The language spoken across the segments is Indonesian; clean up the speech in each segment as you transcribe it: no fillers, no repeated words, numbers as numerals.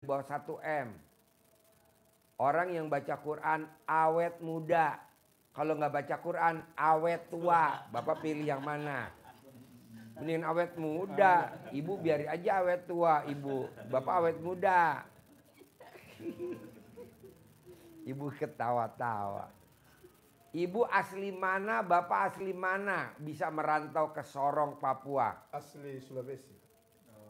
bawah 1 M. Orang yang baca Quran awet muda. Kalau nggak baca Quran awet tua. Bapak pilih yang mana? Mending awet muda. Ibu biarin aja awet tua, Ibu. Bapak awet muda. Ibu ketawa-tawa. Ibu asli mana, Bapak asli mana? Bisa merantau ke Sorong, Papua. Asli Sulawesi.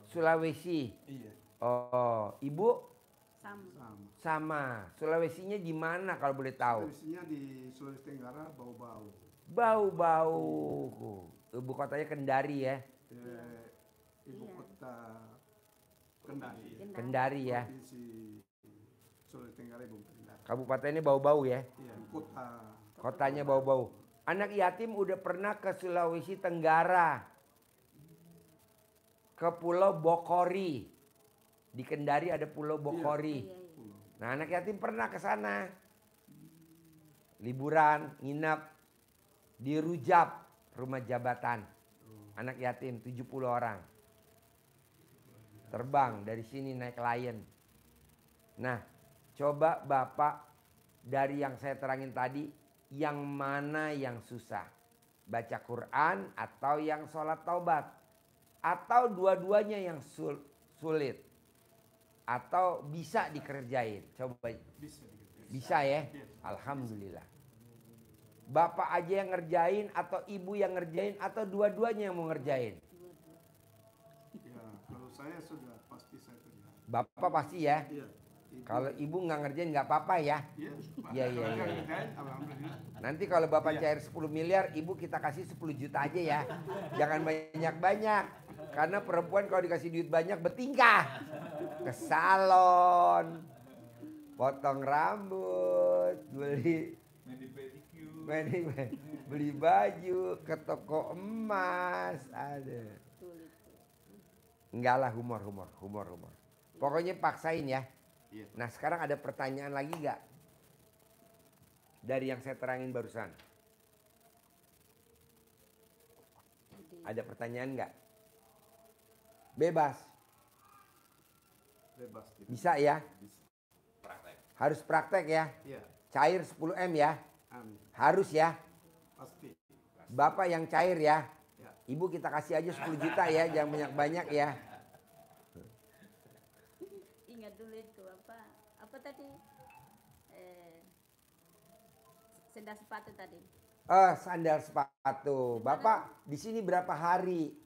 Sulawesi. Iya. Oh, Ibu? Sama. Sama. Sulawesinya di mana kalau boleh tahu? Sulawesinya di Sulawesi Tenggara, Bau-Bau. Bau-bau. Ibu kotanya Kendari ya? Ibu kota Kendari. Kendari ya? Provinsi Sulawesi Tenggara, Ibu Kendari. Kabupatennya Bau-Bau ya? Iya, kota. Kotanya Bau-Bau. Anak yatim udah pernah ke Sulawesi Tenggara. Ke Pulau Bokori. Di Kendari ada Pulau Bokori. Nah, anak yatim pernah ke sana. Liburan, nginep di Rujab, rumah jabatan. Anak yatim 70 orang. Terbang dari sini naik Lion. Nah, coba Bapak dari yang saya terangin tadi, yang mana yang susah? Baca Quran atau yang sholat taubat? Atau dua-duanya yang sulit? Atau bisa dikerjain? Coba. Bisa ya? Alhamdulillah. Bapak aja yang ngerjain atau ibu yang ngerjain atau dua-duanya yang mau ngerjain? Ya, kalau saya sudah pasti saya kerja. Bapak pasti ya? Iya. Kalau ibu nggak ngerjain nggak apa-apa ya? Iya. Iya. Alhamdulillah. Nanti kalau Bapak cair 10 miliar, ibu kita kasih 10 juta aja ya. Jangan banyak-banyak. Karena perempuan kalau dikasih duit banyak bertingkah. Ke salon, potong rambut, beli baju, ke toko emas, ada. Enggak lah, humor. Pokoknya paksain ya. Nah, sekarang ada pertanyaan lagi gak? Dari yang saya terangin barusan. Ada pertanyaan gak? Bebas. Bisa ya? Harus praktek ya? Iya. Cair 10 M ya? Amin. Harus ya? Pasti. Bapak yang cair ya? Ya. Ibu kita kasih aja 10 juta ya, jangan banyak-banyak ya. Ingat dulu itu apa tadi? Sendal sepatu tadi. Sandal sepatu. Bapak di sini berapa hari?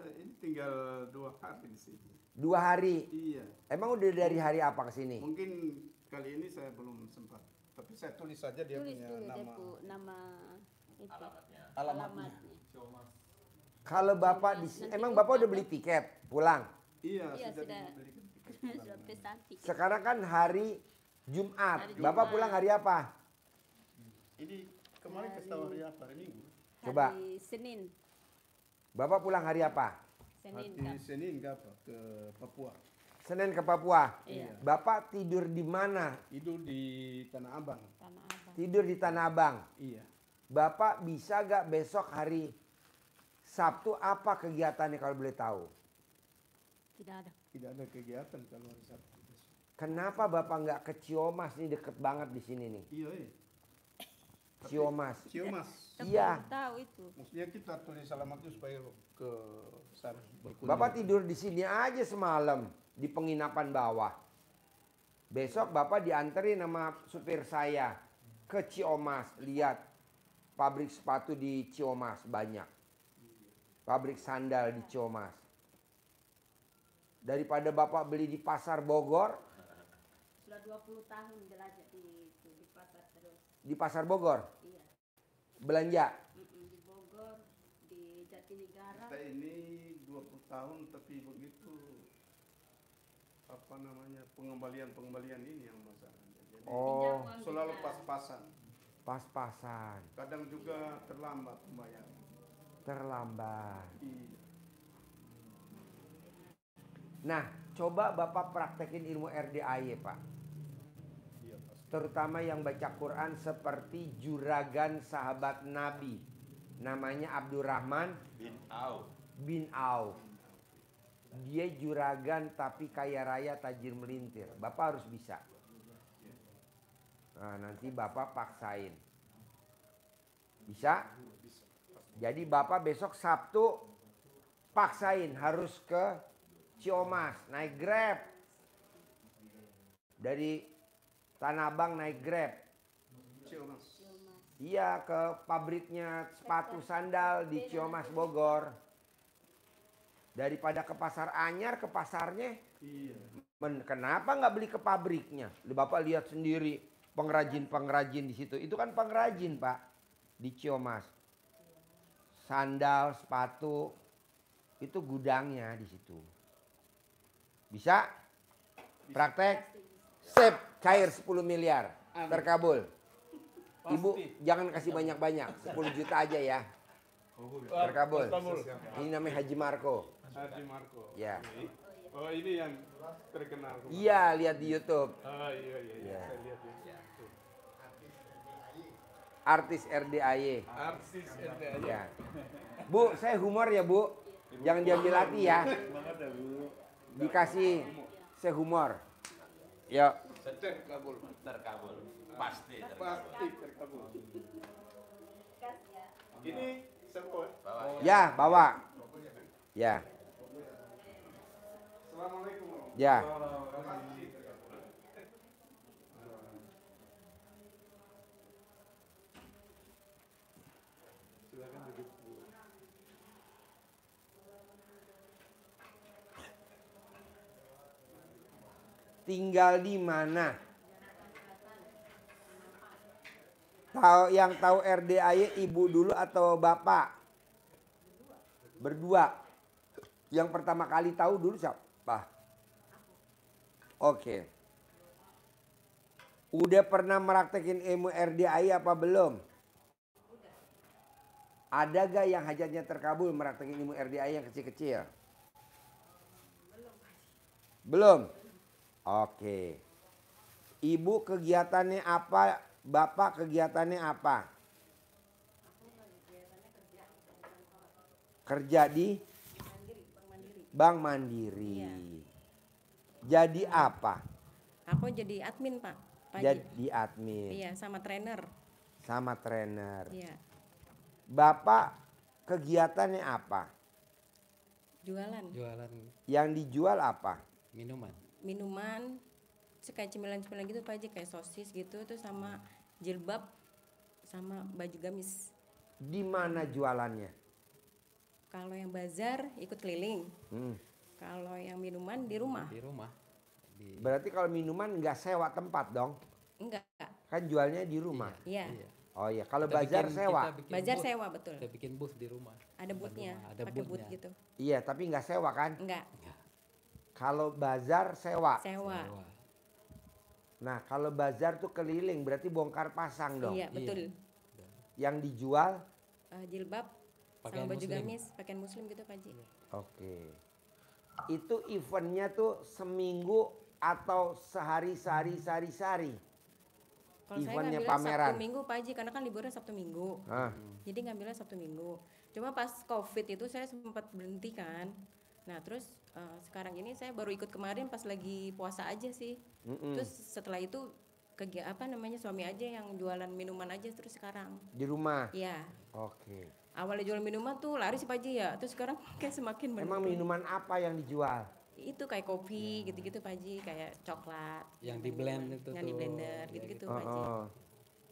Ini tinggal 2 hari di sini. 2 hari. Iya. Emang udah dari hari apa ke sini? Mungkin kali ini saya belum sempat. Tapi saya tulis saja dia punya nama itu. Alamatnya. Kalau Bapak di sini, emang Bapak udah beli tiket pulang? Iya, Iya, sudah sudah. dibelikan tiket. Sudah pesan tiket. Sekarang kan hari Jumat. Hari Bapak Jumat. pulang hari apa? Ini kemarin kasih tahu hari apa? Hari Minggu. Coba. Hari Senin. Bapak pulang hari apa? Senin. Hari Senin ke apa? Ke Papua. Senin ke Papua. Iya. Bapak tidur di mana? Itu di Tanah Abang. Tanah Abang. Tidur di Tanah Abang. Iya. Bapak bisa gak besok hari Sabtu apa kegiatannya kalau boleh tahu? Tidak ada. Tidak ada kegiatan kalau hari Sabtu. Kenapa Bapak nggak ke Ciomas nih, deket banget di sini nih? Iya. Ciomas. Ciomas. Tapi Iya. belum tahu itu. Maksudnya kita tulis alamat itu supaya ke sana berkunjung. Bapak tidur di sini aja semalam di penginapan bawah. Besok Bapak dianterin sama supir saya ke Ciomas, lihat pabrik sepatu di Ciomas banyak. Pabrik sandal di Ciomas. Daripada Bapak beli di pasar Bogor. Sudah 20 tahun jelajah di pasar terus. Di pasar Bogor Iya. belanja. Di Bogor, di Jatinegara. Kita ini 20 tahun tapi begitu apa namanya pengembalian ini yang masalah. Jadi Oh, selalu pas-pasan. pas-pasan. Kadang juga terlambat pembayaran. Terlambat. Iya. Nah, coba Bapak praktekin ilmu RDAY, Pak. Iya, pasti. Terutama yang baca Quran seperti juragan sahabat Nabi. Namanya Abdurrahman bin Auf. bin Auf. dia juragan tapi kaya raya tajir melintir. Bapak harus bisa. Nah, nanti Bapak paksain. Bisa? Jadi Bapak besok Sabtu paksain harus ke Ciamas naik Grab. Dari Tanah Abang naik Grab. Ciamas. Iya, ke pabriknya sepatu sandal di Ciamas Bogor. Daripada ke pasar Anyar, ke pasarnya. Iya. Kenapa nggak beli ke pabriknya? Bapak lihat sendiri pengrajin-pengrajin di situ. Itu kan pengrajin, Pak, di Ciamas. Sandal, sepatu, itu gudangnya di situ. Bisa? Praktek? Sip, cair 10 miliar. Terkabul. Ibu jangan kasih banyak-banyak, 10 juta aja ya. Terkabul. Ini namanya Haji Marco. Haji Marco. Ya. Oh, ini yang terkenal. Iya, lihat di YouTube. Oh, iya. Iya. Saya lihat ya. Artis RDAY. Artis RDAY. Ya. Bu, saya humor ya, Bu. Jangan diambil hati ya. Dikasih saya humor. Yuk. Terkabul. Pasti Pasti terkabul. Ini semua. Ya, bawa. Ya. Assalamualaikum. Ya. Silakan duduk, Bu. Tinggal di mana? Yang tahu RDAY ibu dulu atau bapak? Berdua. Yang pertama kali tahu dulu siapa? Oke. Udah pernah meraktekin ilmu RDAY apa belum? Ada gak yang hajatnya terkabul meraktekin ilmu RDAY yang kecil-kecil? Belum? Oke. Ibu kegiatannya apa? Bapak kegiatannya apa? Kerja di Bank Mandiri. Iya. Jadi apa? Aku jadi admin, Pak. Jadi admin. Iya, sama trainer. Sama trainer. Iya. Bapak kegiatannya apa? Jualan. Yang dijual apa? Minuman, kayak cemilan-cemilan gitu Pak Haji, kayak sosis gitu, tuh sama jilbab, sama baju gamis. Di mana jualannya? Kalau yang bazar ikut keliling. Kalau yang minuman di rumah. Berarti kalau minuman nggak sewa tempat dong? Enggak. Kan jualnya di rumah. Iya. Oh iya, kalau bazar sewa. Bazar sewa betul. Kita bikin booth di rumah. Ada boothnya, Ada pakai booth boothnya. gitu. Iya, tapi nggak sewa kan? Enggak. Kalau bazar sewa. Sewa. Nah, kalau bazar tuh keliling, berarti bongkar pasang dong. Iya, betul. Yang dijual? Jilbab Pakaian sama baju muslim. gamis, pakaian muslim gitu Pak Haji. Oke. Itu eventnya tuh seminggu atau sehari. Kalau saya Eventnya ngambilnya pameran. Sabtu Minggu Pak Haji, karena kan liburnya Sabtu Minggu. Hah. Jadi ngambilnya Sabtu Minggu. Cuma pas COVID itu saya sempat berhenti kan. Nah terus sekarang ini saya baru ikut kemarin pas lagi puasa aja sih. Terus setelah itu suami aja yang jualan minuman aja terus sekarang. Di rumah? Iya. Oke. Awalnya jual minuman tuh laris Pak Haji ya. Terus sekarang kayak semakin menurun. Emang minuman apa yang dijual? Itu kayak kopi gitu-gitu Pak Haji, kayak coklat. Yang di blend minuman, itu yang di tuh. blender gitu-gitu Pak Haji. Oh.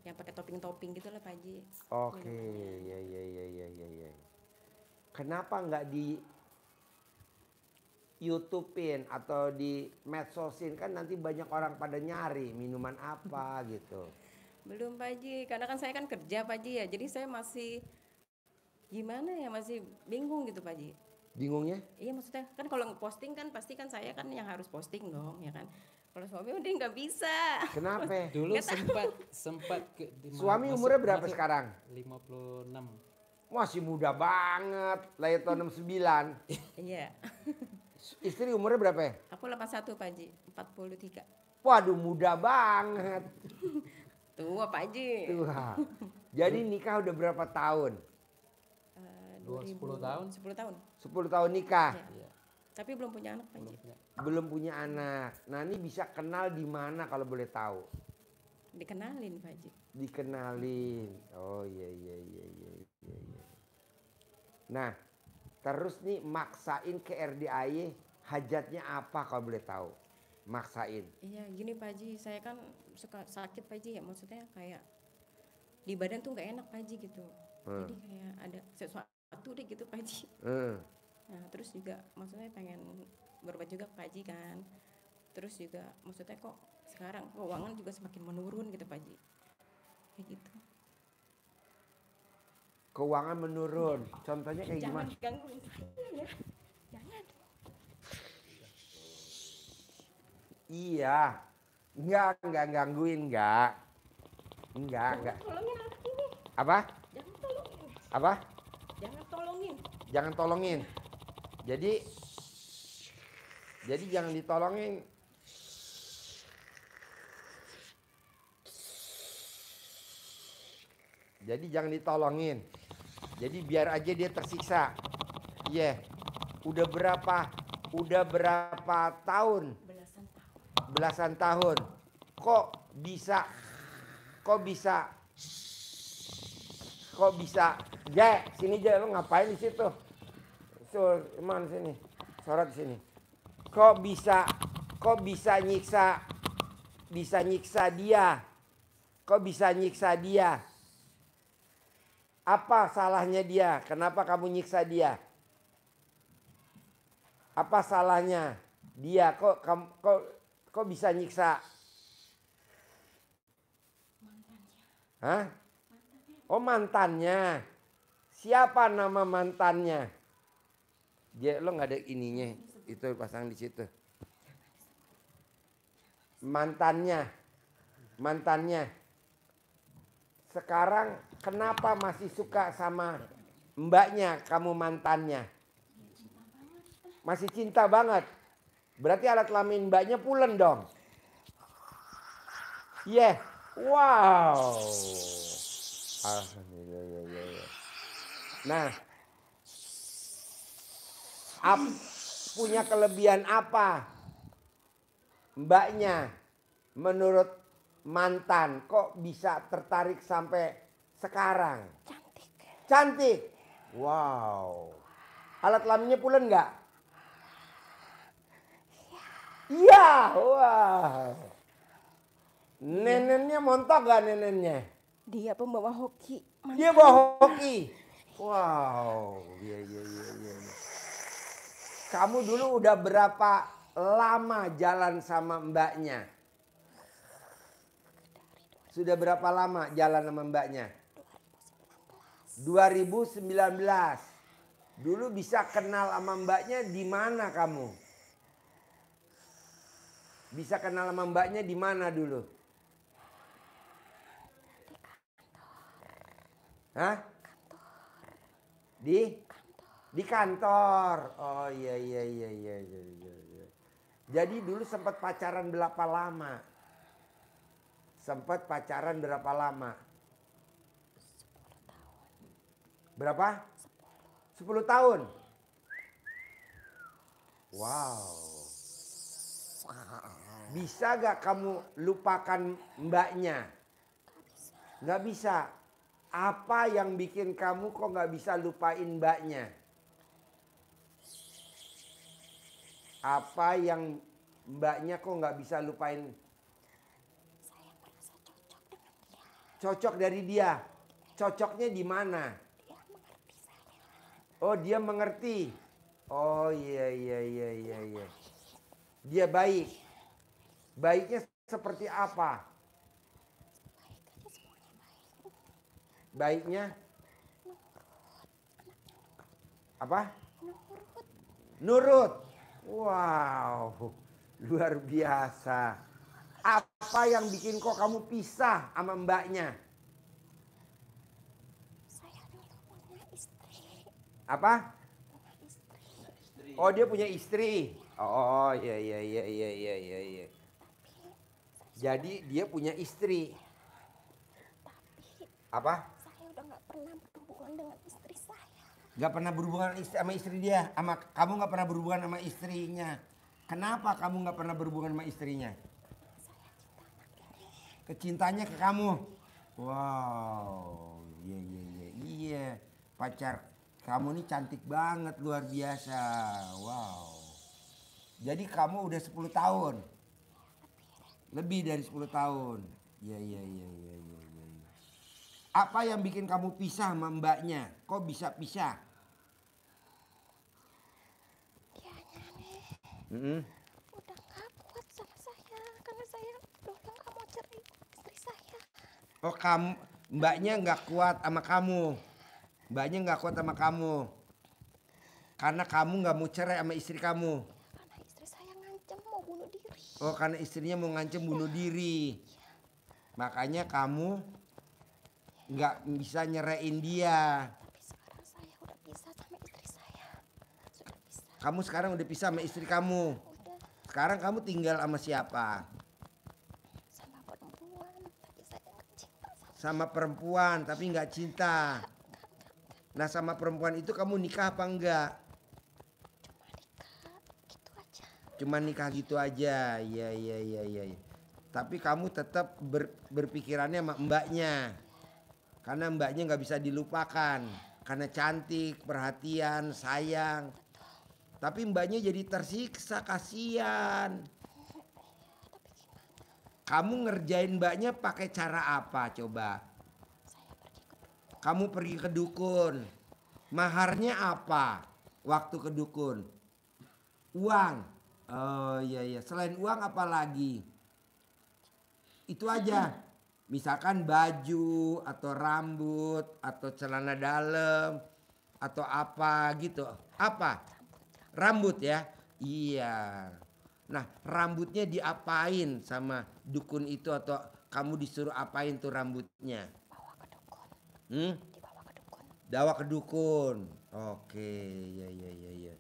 Yang pakai topping-topping gitu lah Pak Haji. Oke, ya. Kenapa nggak di YouTube-in atau di medsosin, kan nanti banyak orang pada nyari minuman apa gitu. Belum Pak Haji, karena kan saya kan kerja Pak Haji ya, jadi saya masih gimana ya, masih bingung gitu Pak Haji. Bingungnya? Iya maksudnya kan kalau ngeposting kan pasti kan saya kan yang harus posting dong ya kan. Kalau suami udah nggak bisa. Kenapa? Dulu sempat Suami umurnya berapa sekarang? 56. Masih muda banget, lahir tahun 69. Iya. Istri umurnya berapa ya? Aku 81 Pak Haji, 43. Waduh, muda banget. Tua Pak Haji. Tua. Jadi nikah udah berapa tahun? 10 tahun. 10 tahun. 10 tahun nikah. Iya. Tapi belum punya anak Pak Haji. Belum punya anak. Nah ini bisa kenal di mana kalau boleh tahu? Dikenalin Pak Haji. Dikenalin. Oh iya iya iya iya iya. Iya. Nah terus nih maksain ke RDAY hajatnya apa kalau boleh tahu? Maksain. Iya gini Pak Haji, saya kan suka sakit Pak Haji ya, maksudnya kayak di badan tuh nggak enak Pak Haji gitu. Jadi kayak ada sesuatu deh gitu Pak Haji. Nah terus juga maksudnya pengen berobat juga Pak Haji kan. Terus juga maksudnya kok sekarang keuangan juga semakin menurun gitu Pak Haji. Kayak gitu. Keuangan menurun. Contohnya kayak Jangan gimana? gangguin saya ya. Jangan. Iya. Enggak gangguin enggak. Enggak. Tolongin anak ini. Apa? Jangan tolongin. Apa? Jangan tolongin. Jangan tolongin. Jadi jangan ditolongin. Jadi jangan ditolongin. Jadi biar aja dia tersiksa. Iya. Yeah. Udah berapa tahun? Belasan tahun. Kok bisa? Jek, sini Jek, lo ngapain di situ? Mana sini? Sorot sini. Kok bisa nyiksa dia? Kok bisa nyiksa dia? Apa salahnya dia? Kenapa kamu nyiksa dia? Apa salahnya dia? Kok bisa nyiksa? Hah? Oh mantannya. Siapa nama mantannya? Dia lo nggak ada ininya, itu pasang di situ. Mantannya. Sekarang kenapa masih suka sama mbaknya kamu mantannya? Masih cinta banget. Berarti alat kelamin mbaknya pulen dong. Iya. Yeah. Wow. Nah, punya kelebihan apa mbaknya menurut mantan kok bisa tertarik sampai sekarang? Cantik. Wow. Alat kelaminnya pulen nggak? Iya. Wow. Neneknya montok gak neneknya? Dia pembawa hoki. Dia bawa hoki. Wow. Iya. Kamu dulu udah berapa lama jalan sama mbaknya? Sudah berapa lama jalan sama mbaknya? 2019. Dulu bisa kenal sama mbaknya di mana kamu? Bisa kenal sama mbaknya di mana dulu? Hah? Di kantor. Oh iya. Jadi dulu sempat pacaran berapa lama? 10 tahun. Berapa? 10 tahun. Wow. Bisa gak kamu lupakan mbaknya? Gak bisa. Apa yang bikin kamu kok gak bisa lupain mbaknya? Apa yang mbaknya kok gak bisa lupain? Saya merasa cocok dengan dia. Cocok dari dia. Cocoknya di mana? Dia mengerti saya. Oh dia mengerti. Oh iya. Dia baik. Baiknya seperti apa? Baiknya apa? Nurut. Wow, luar biasa. Apa yang bikin kok kamu pisah sama mbaknya? Saya dulu punya istri. Apa? Punya istri. Oh dia punya istri. Oh iya. Jadi dia punya istri. Tapi Apa? saya udah nggak pernah berhubungan dengan istri saya. Nggak pernah berhubungan sama istri dia, kamu nggak pernah berhubungan sama istrinya. Kenapa kamu nggak pernah berhubungan sama istrinya? Kecintanya ke kamu. Wow, iya. Pacar kamu ini cantik banget, luar biasa. Wow. Jadi kamu udah 10 tahun. Lebih dari 10 tahun. Iya. Apa yang bikin kamu pisah sama mbaknya? Kok bisa pisah? Dianya nih udah nggak kuat sama saya karena saya udah nggak mau cerai istri saya. Oh mbaknya nggak kuat sama kamu. Mbaknya nggak kuat sama kamu. Karena kamu nggak mau cerai sama istri kamu. Karena istri saya ngancem mau bunuh diri. Oh karena istrinya mau ngancem bunuh diri. Makanya kamu nggak bisa nyerain dia. Tapi sekarang saya udah pisah sama istri saya. Sudah pisah. Kamu sekarang udah pisah sama istri kamu. Udah Sekarang kamu tinggal sama siapa? sama perempuan. Tapi saya nggak cinta sama. Sama perempuan tapi nggak cinta. Nah sama perempuan itu kamu nikah apa enggak? Cuma nikah gitu aja. Cuma nikah gitu aja. Iya. Tapi kamu tetap berpikirannya sama mbaknya. Karena mbaknya nggak bisa dilupakan. Karena cantik, perhatian, sayang. Tapi mbaknya jadi tersiksa, kasihan. Kamu ngerjain mbaknya pakai cara apa coba? Kamu pergi ke dukun. Maharnya apa waktu ke dukun? Uang. Oh iya. Selain uang apa lagi? Itu aja. Misalkan baju atau rambut atau celana dalam atau apa gitu. Apa? Rambut ya? Iya. Nah rambutnya diapain sama dukun itu atau kamu disuruh apain tuh rambutnya? Bawa ke dukun. Dibawa ke dukun. Dawa ke dukun. Oke, iya.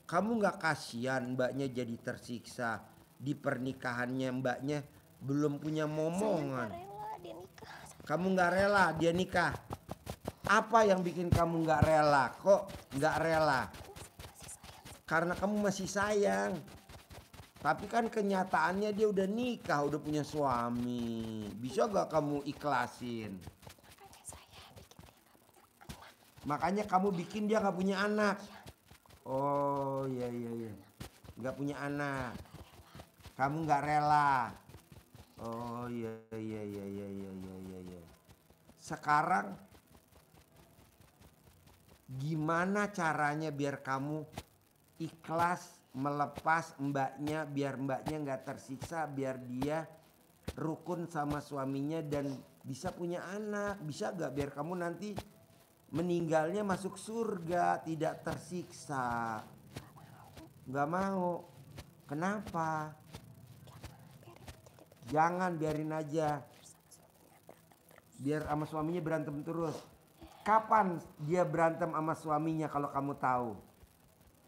Kamu nggak kasihan mbaknya jadi tersiksa di pernikahannya, mbaknya belum punya momongan. Saya nggak rela dia nikah. Kamu nggak rela dia nikah. Apa yang bikin kamu nggak rela? Kok nggak rela? Karena kamu masih sayang. Tapi kan kenyataannya dia udah nikah, udah punya suami. Bisa gak kamu ikhlasin? Makanya saya bikin dia nggak punya anak. Makanya kamu bikin dia nggak punya anak. Oh iya. Nggak punya anak. Kamu nggak rela. Oh iya. Sekarang gimana caranya biar kamu ikhlas melepas mbaknya, biar mbaknya nggak tersiksa, biar dia rukun sama suaminya dan bisa punya anak? Bisa gak biar kamu nanti meninggalnya masuk surga, tidak tersiksa? Nggak mau. Kenapa? Jangan, biarin aja. Biar sama suaminya berantem terus. Kapan dia berantem sama suaminya kalau kamu tahu?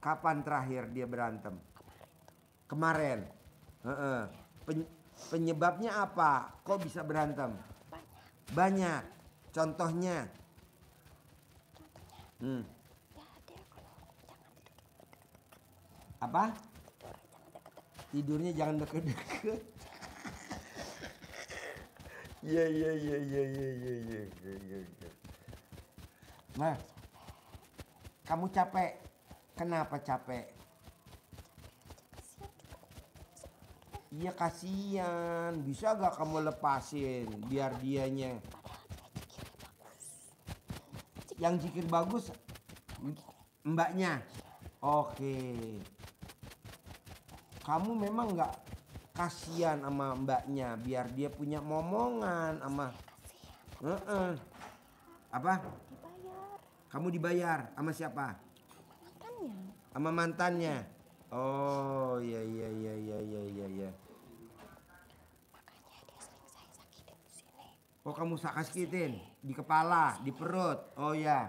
Kapan terakhir dia berantem? Kemarin. Penyebabnya apa? Kok bisa berantem? Banyak. Contohnya? Ya dia kalau jangan tidur. Apa? Tidurnya jangan deket-deket. Iya. Nah, kamu capek. Kenapa capek? Iya kasihan. Bisa gak kamu lepasin biar dianya? Yang zikir bagus mbaknya. Oke. Kamu memang gak kasihan sama mbaknya biar dia punya momongan sama apa? Dibayar. Kamu dibayar sama siapa? Mantannya. Sama mantannya. Oh iya. Makanya dia sering saya sakitin di sini. Oh kamu sakitin di kepala, di perut. Oh iya.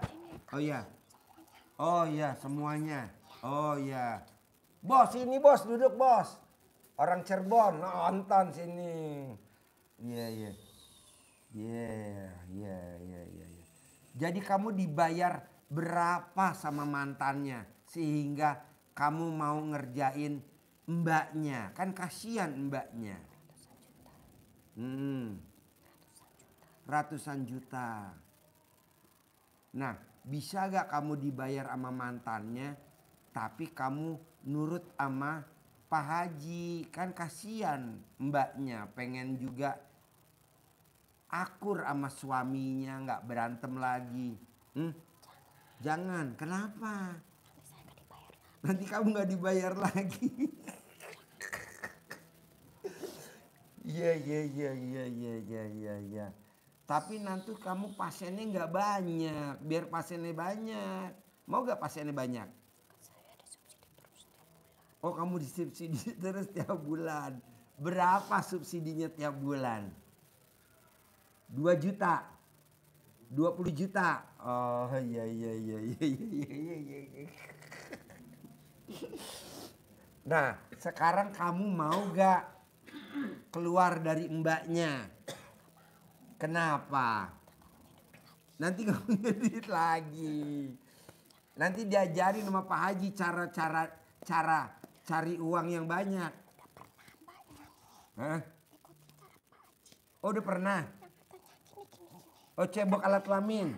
Semuanya. Oh iya. Bos, sini bos, duduk bos. Orang Cirebon nonton sini. Iya. Jadi kamu dibayar berapa sama mantannya sehingga kamu mau ngerjain mbaknya? Kan kasihan mbaknya. Ratusan juta. Nah, bisa gak kamu dibayar sama mantannya tapi kamu nurut sama Pak Haji? Kan kasihan mbaknya, pengen juga akur sama suaminya, nggak berantem lagi. Jangan, kenapa? Nanti kamu nggak dibayar lagi. Iya. Tapi nanti kamu pasiennya nggak banyak, biar pasiennya banyak. Mau nggak pasiennya banyak? Oh, kamu disubsidi terus tiap bulan. Berapa subsidinya tiap bulan? 2 juta, 20 juta. Oh iya. Nah, sekarang kamu mau gak keluar dari mbaknya? Kenapa? Nanti kamu ngedit lagi. Nanti diajarin sama Pak Haji cara cari uang yang banyak. Hah? Oh, udah pernah? Oh, cebok alat kelamin.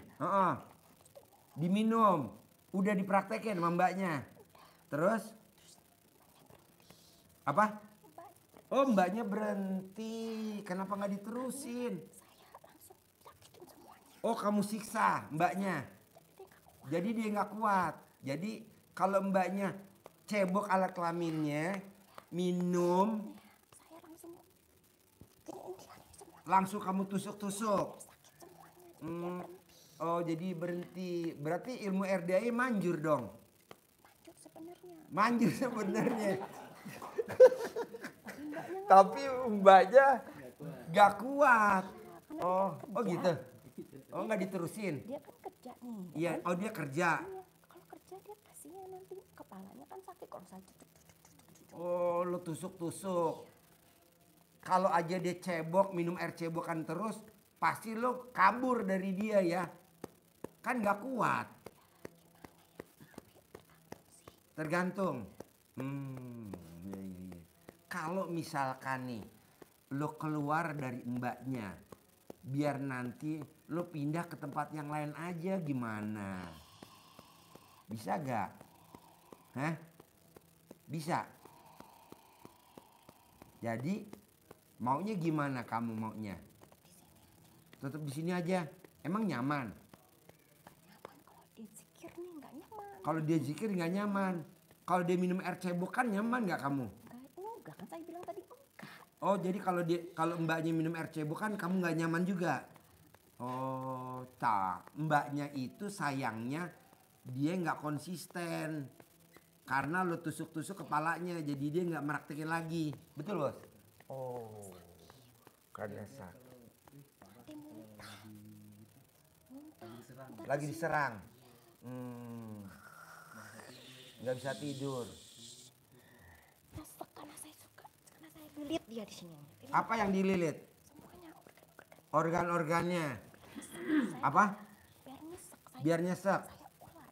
Diminum. Udah dipraktekin sama mbaknya. Terus? Apa? Oh, mbaknya berhenti. Kenapa nggak diterusin? Oh, kamu siksa mbaknya. Jadi dia nggak kuat. Jadi kalau mbaknya cebok alat kelaminnya, minum, langsung kamu tusuk-tusuk. Oh, jadi berhenti. Berarti ilmu RDI manjur dong. Manjur sebenarnya. Tapi mbaknya gak kuat. Oh gitu. Oh, nggak diterusin. Dia kan kerja nih. Iya, oh dia kerja. Iya, kalau kerja dia kasihan nanti kepalanya kan sakit kalau saya Oh, lo tusuk-tusuk. Kalau aja dia cebok, minum air cebokan terus, pasti lo kabur dari dia ya. Kan gak kuat. Tergantung. Iya. Kalau misalkan nih, lo keluar dari mbaknya, biar nanti lo pindah ke tempat yang lain aja, gimana? Bisa gak? Hah? Bisa? Jadi maunya gimana kamu maunya? Tetap di sini aja. Emang nyaman? Kalau dia zikir nggak nyaman. Kalau dia minum air cebok kan nyaman nggak kamu? Enggak kan saya bilang tadi enggak. Oh, jadi kalau mbaknya minum air cebok kan kamu nggak nyaman juga? Oh, mbaknya itu sayangnya dia nggak konsisten. Karena lo tusuk-tusuk kepalanya, jadi dia nggak meraktekin lagi. Betul, Bos? Oh, karena sakit. Lagi diserang. Nggak bisa tidur. Resek karena saya suka, karena saya lilit dia di sini. Apa yang dililit? Semuanya Organ-organnya. Apa? biar nyesek. Biar nyesek. Saya ular.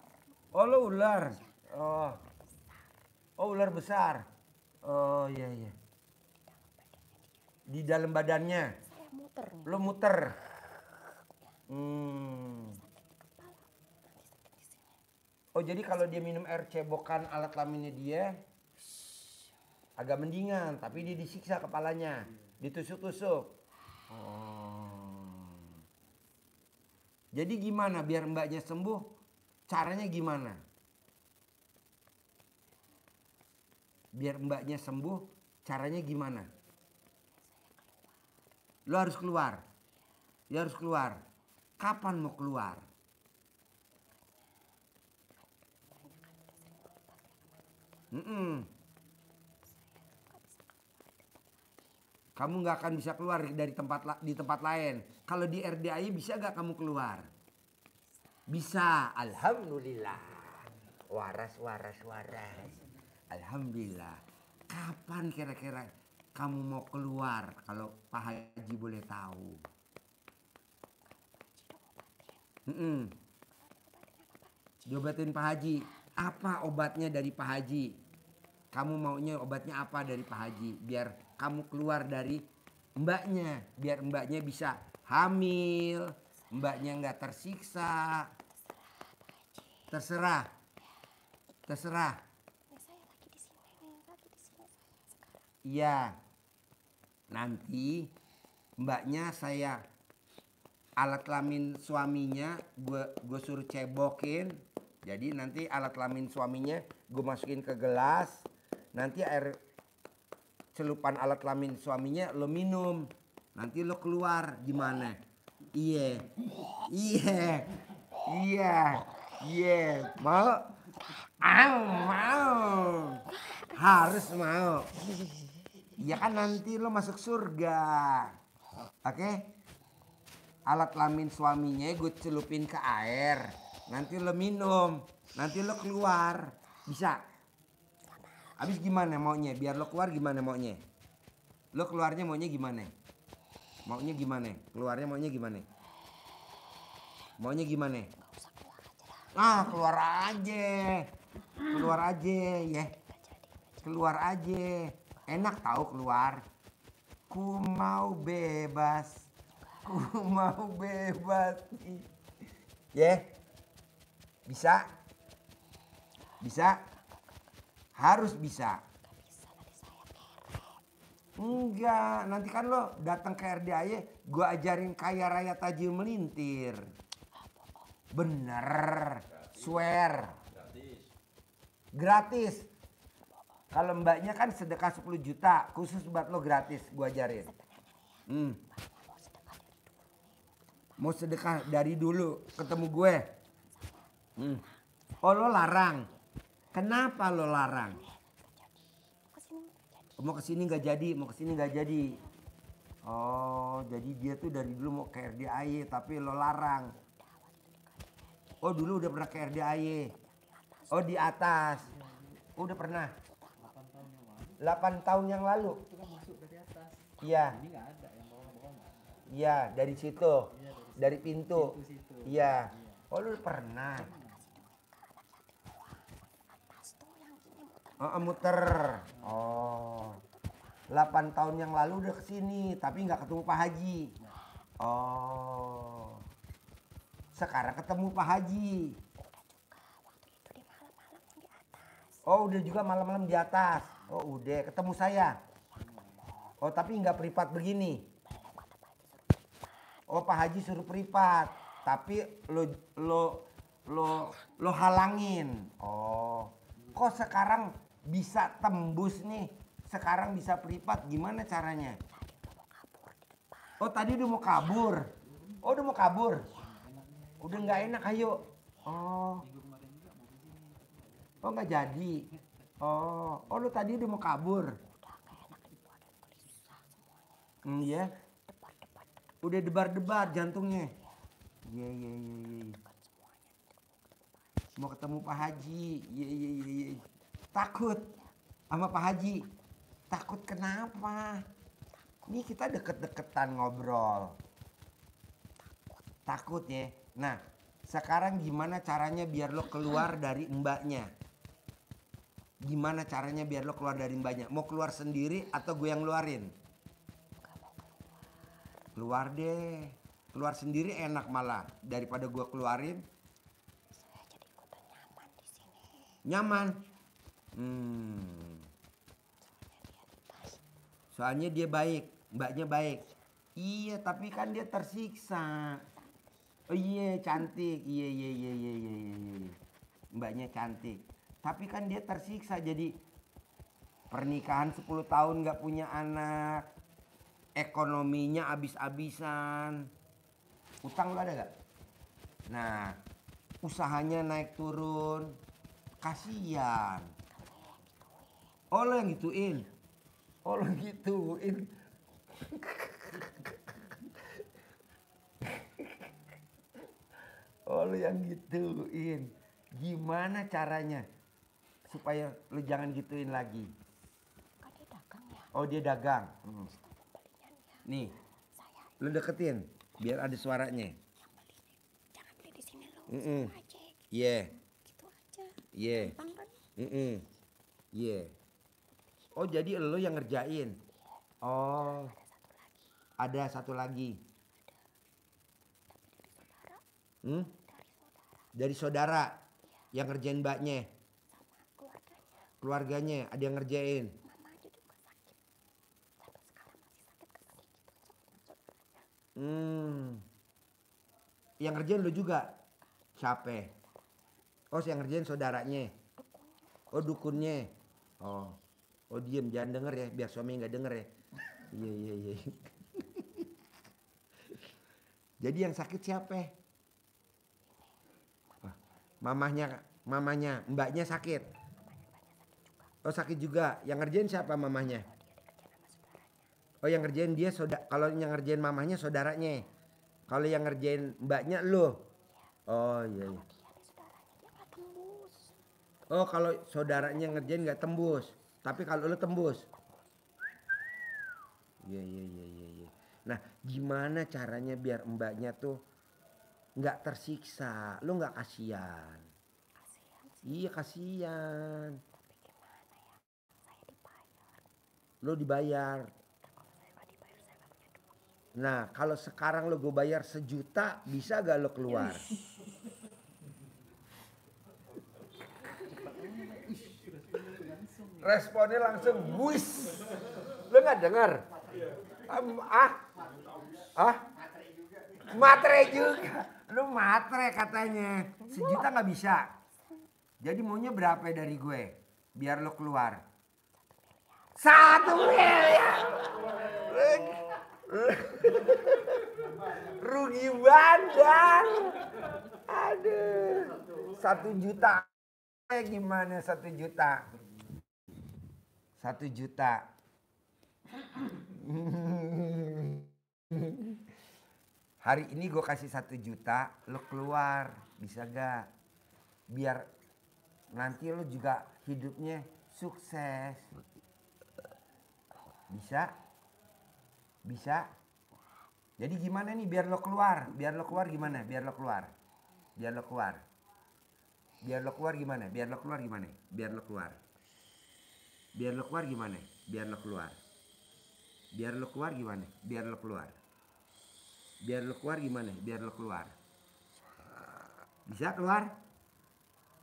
Oh, lo ular. Oh, ular besar. Oh, iya. Di dalam badannya. Saya muter nih. Lo muter. Oh, jadi kalau dia minum air cebokan alat kelaminnya dia agak mendingan, tapi dia disiksa kepalanya, ditusuk-tusuk. Oh. Jadi gimana biar mbaknya sembuh? Caranya gimana? Biar mbaknya sembuh, caranya gimana? Lo harus keluar. Dia harus keluar. Kapan mau keluar? Kamu nggak akan bisa keluar dari di tempat lain. Kalau di RDI bisa nggak kamu keluar? Bisa. Alhamdulillah. Waras. Alhamdulillah. Kapan kira-kira kamu mau keluar? Kalau Pak Haji boleh tahu. Diobatin Pak Haji. Apa obatnya dari Pak Haji? Kamu maunya obatnya apa dari Pak Haji? Biar kamu keluar dari mbaknya. Biar mbaknya bisa hamil. Mbaknya nggak tersiksa. Terserah. Terserah. Ini saya lagi di sini nih, lagi di sini saya sekarang. Iya. Nanti mbaknya saya alat kelamin suaminya gue suruh cebokin. Jadi nanti alat kelamin suaminya gue masukin ke gelas. Nanti air celupan alat kelamin suaminya lo minum. Nanti lo keluar gimana? Iya. Iya. Iya. Iya. Mau? Mau. Harus mau. Ya kan nanti lo masuk surga. Oke? Alat kelamin suaminya gue celupin ke air. Nanti lo minum. Nanti lo keluar. Bisa? Habis gimana maunya? Biar lo keluar gimana maunya? Lo keluarnya maunya gimana? Maunya gimana? Keluarnya maunya gimana? Maunya gimana? Ah, keluar aja. Keluar aja ya. Keluar aja. Enak tahu keluar. Ku mau bebas. Ku mau bebas. Ya. Bisa? Bisa? Harus bisa. Enggak, nanti kan lo datang ke RDAY, gue ajarin kaya raya tajil melintir. Bener, swear. Gratis. Kalau mbaknya kan sedekah 10 juta, khusus buat lo gratis gue ajarin. Mau sedekah dari dulu ketemu gue. Oh lo larang. Kenapa lo larang? Mau kesini nggak jadi, mau kesini nggak jadi. Oh, jadi dia tuh dari dulu mau ke RDAY tapi lo larang. Oh dulu udah pernah ke RDAY. Oh di atas. Oh, udah pernah. 8 tahun yang lalu. Iya. Iya, dari situ. Dari pintu. Iya. Oh lu pernah. Oh, muter. Oh. 8 tahun yang lalu udah kesini, tapi nggak ketemu Pak Haji. Oh. Sekarang ketemu Pak Haji. Oh, udah juga malam-malam di atas. Oh, udah ketemu saya. Oh, tapi nggak privat begini. Oh, Pak Haji suruh privat, tapi lo halangin. Oh. Kok sekarang bisa tembus nih? Sekarang bisa privat, gimana caranya? Oh tadi udah mau kabur. Oh udah mau kabur. Udah nggak enak, ayo. Oh. Oh nggak jadi. Oh lu tadi udah mau kabur. Iya. Udah debar-debar jantungnya. Iya. Mau ketemu Pak Haji. Iya. Takut sama Pak Haji. Takut kenapa? Ini kita deket-deketan ngobrol. Takut ya. Nah, sekarang gimana caranya biar lo keluar dari mbaknya? Gimana caranya biar lo keluar dari mbaknya? Mau keluar sendiri atau gue yang ngeluarin? Keluar deh. Keluar sendiri enak malah daripada gue keluarin. Saya jadi ikutan nyaman di sini. Nyaman. Soalnya dia baik, mbaknya baik. Iya, tapi kan dia tersiksa. Oh iya, cantik. Iya. Mbaknya cantik. Tapi kan dia tersiksa, jadi pernikahan 10 tahun gak punya anak. Ekonominya abis-abisan. Utang lo ada gak? Nah, usahanya naik turun. Kasian. Oh lo yang gituin. Oh lo gituin. Oh lo yang gituin. Gimana caranya supaya lo jangan gituin lagi? Kan dia dagang ya. Oh dia dagang. Nih, Saya lo deketin biar ada suaranya. yang beli nih. Jangan beli di sini loh. Sama aja. Iya. Iya. Gampang kan? Iya. Oh jadi lo yang ngerjain? Oh. Ada satu lagi. Dari saudara yang ngerjain mbaknya? Sama Keluarganya ada yang ngerjain? Mama aja juga sakit. Sampai sekarang masih sakit kaki gitu sama saudaranya. Yang ngerjain lo juga? Siapa? Oh yang ngerjain saudaranya? Oh dukunnya? Oh diem jangan denger ya biar suami nggak denger ya. Iya. Jadi yang sakit siapa? Mamanya, mbaknya sakit. Oh sakit juga. Yang ngerjain siapa mamanya? Oh yang ngerjain dia kalau yang ngerjain mamanya saudaranya. Kalau yang ngerjain mbaknya lo. Oh iya. Oh kalau saudaranya ngerjain nggak tembus. Tapi kalau lo tembus. Iya. Nah gimana caranya biar mbaknya tuh nggak tersiksa, lo nggak kasihan? Iya kasihan. Tapi gimana ya? Saya dibayar. Lo dibayar. Kalau saya nggak dibayar saya nggak punya duit. Nah kalau sekarang lo gue bayar 1 juta bisa gak lo keluar? Responnya langsung wis. Lo nggak dengar? Matre juga. Lu matre katanya. 1 juta nggak bisa. Jadi maunya berapa dari gue? Biar lo keluar. 1 miliar. Rugi bandar. Aduh. 1 juta. Gimana 1 juta? 1 juta. Hari ini gue kasih 1 juta, lo keluar, bisa gak? Biar nanti lo juga hidupnya sukses. Bisa? Bisa? Jadi gimana nih biar lo keluar? Biar lo keluar gimana? Biar lo keluar? Biar lo keluar? Biar lo keluar gimana? Biar lo keluar gimana? Biar lo keluar? Biar lo keluar gimana? Biar lo keluar? Biar lo keluar gimana? Biar lo keluar? Biar lo keluar gimana? Biar lo keluar? Bisa keluar?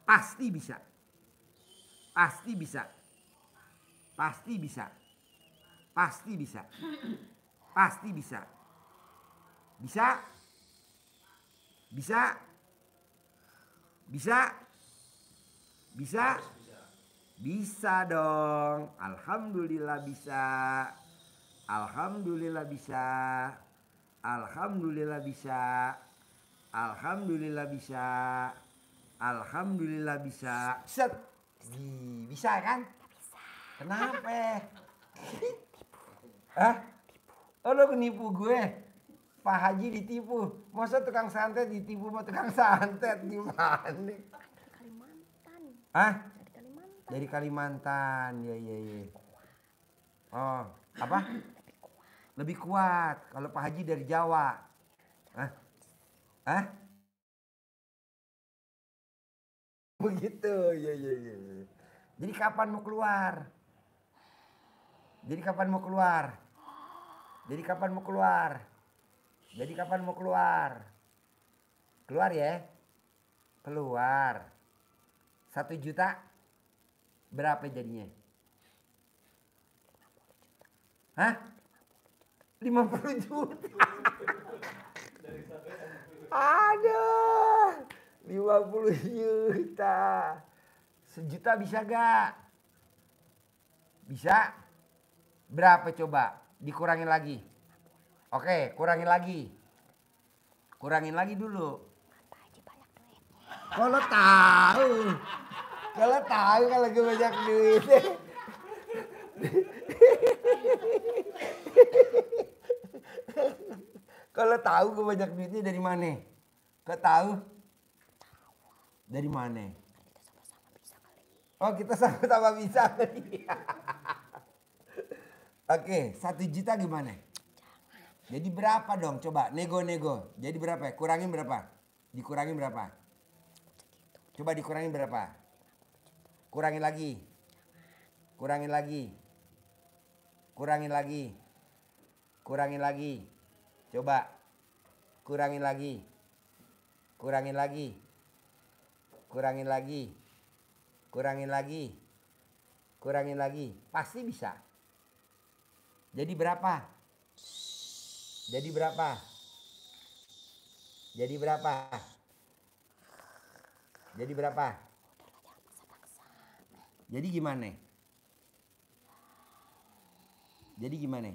Pasti bisa. Pasti bisa. Pasti bisa. Pasti bisa. Pasti bisa. Bisa? Bisa? Bisa? Bisa? Bisa dong. Alhamdulillah bisa. Alhamdulillah bisa. Alhamdulillah bisa. Alhamdulillah bisa. Alhamdulillah bisa. Set. Bisa kan? Bisa. Kenapa? Hah? Oh lo nipu gue? Pak Haji ditipu. Masa tukang santet ditipu sama tukang santet gimana? Kan dari Kalimantan. Hah? Dari Kalimantan. Dari Kalimantan. Ya. Oh, apa? Lebih kuat. Kalau Pak Haji dari Jawa. Hah? Begitu. Ya. Jadi kapan mau keluar? Jadi kapan mau keluar? Keluar ya? Keluar. 1 juta berapa jadinya? Hah? 50 juta. Aduh. 50 juta. 1 juta bisa gak? Bisa? Berapa coba? Dikurangin lagi. Oke, kurangin lagi. Kurangin lagi dulu. Pak Haji banyak duitnya. Kalau tahu kalau gue banyak duit. Kalau tahu gue banyak duitnya dari mana? Kau tahu? Dari mana? Kita sama-sama bisa kali. Oh kita sama-sama bisa kali. Oke, 1 juta gimana? Jadi berapa dong? Coba nego-nego. Jadi berapa ya? Kurangin berapa? Dikurangin berapa? Coba dikurangin berapa? Kurangin lagi. Kurangin lagi. Kurangin lagi. Kurangin lagi. Coba. Kurangin lagi. Kurangin lagi. Kurangin lagi. Kurangin lagi. Kurangin lagi. Pasti bisa. Jadi berapa? Jadi berapa? Jadi berapa? Jadi berapa? Jadi gimana? Jadi gimana?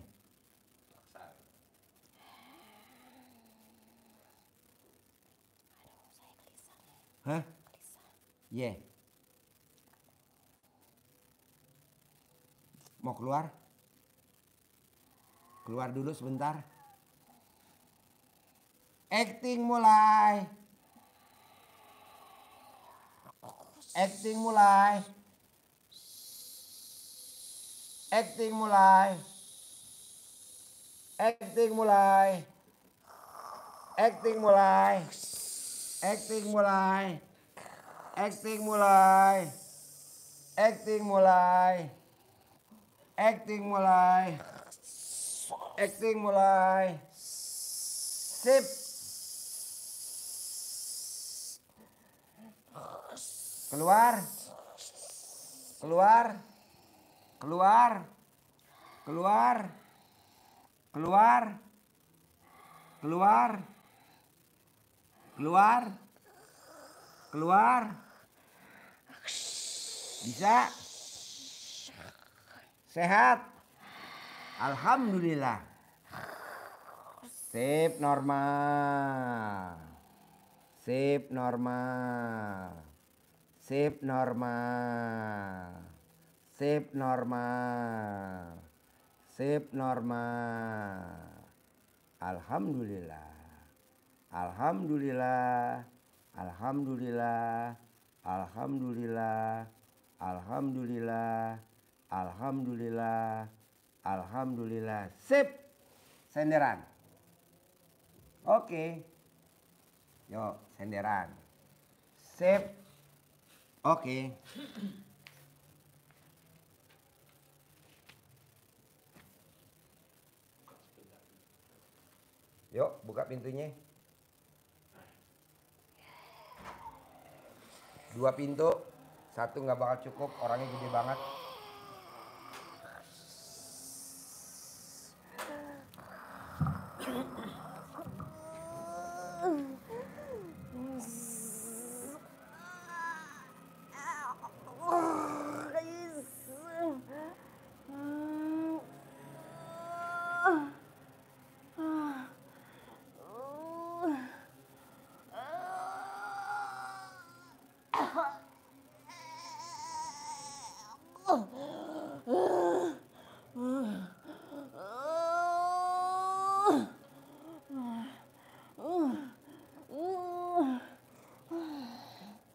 Hah? Yeah. Mau keluar? Keluar dulu sebentar. Acting mulai. Acting mulai. Acting mulai. Acting mulai. Acting mulai. Acting mulai. Acting mulai. Acting mulai. Acting mulai. Acting mulai. Sip. Keluar. Keluar. Keluar. Keluar. Keluar. Keluar. Keluar. Keluar. Bisa. Sehat. Alhamdulillah. Sip normal. Sip normal. Sip normal. Sip normal. Sip normal. Alhamdulillah. Alhamdulillah. Alhamdulillah. Alhamdulillah. Alhamdulillah. Alhamdulillah. Alhamdulillah. Sip. Senderan. Oke. Yuk, senderan. Sip. Oke. Yuk, buka pintunya. 2 pintu. 1 nggak bakal cukup, orangnya gede banget.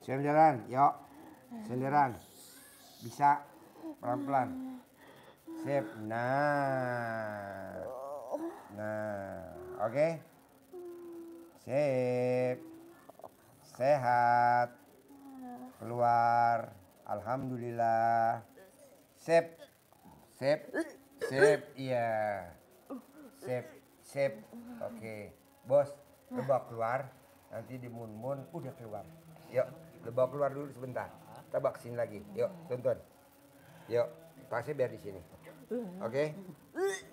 Senderan, yuk. Senderan. Bisa pelan-pelan. Sip. Nah. Nah, oke. Sip. Sehat. Keluar. Alhamdulillah. Sip. Sip. Sip. Iya. Sip. Sip. Oke. Bos, lebok keluar. Nanti di mun-mun udah keluar. Yuk, lebok keluar dulu sebentar. Kita bawa kesini lagi. Yuk, tuntun. Yuk, tasnya biar di sini. Oke?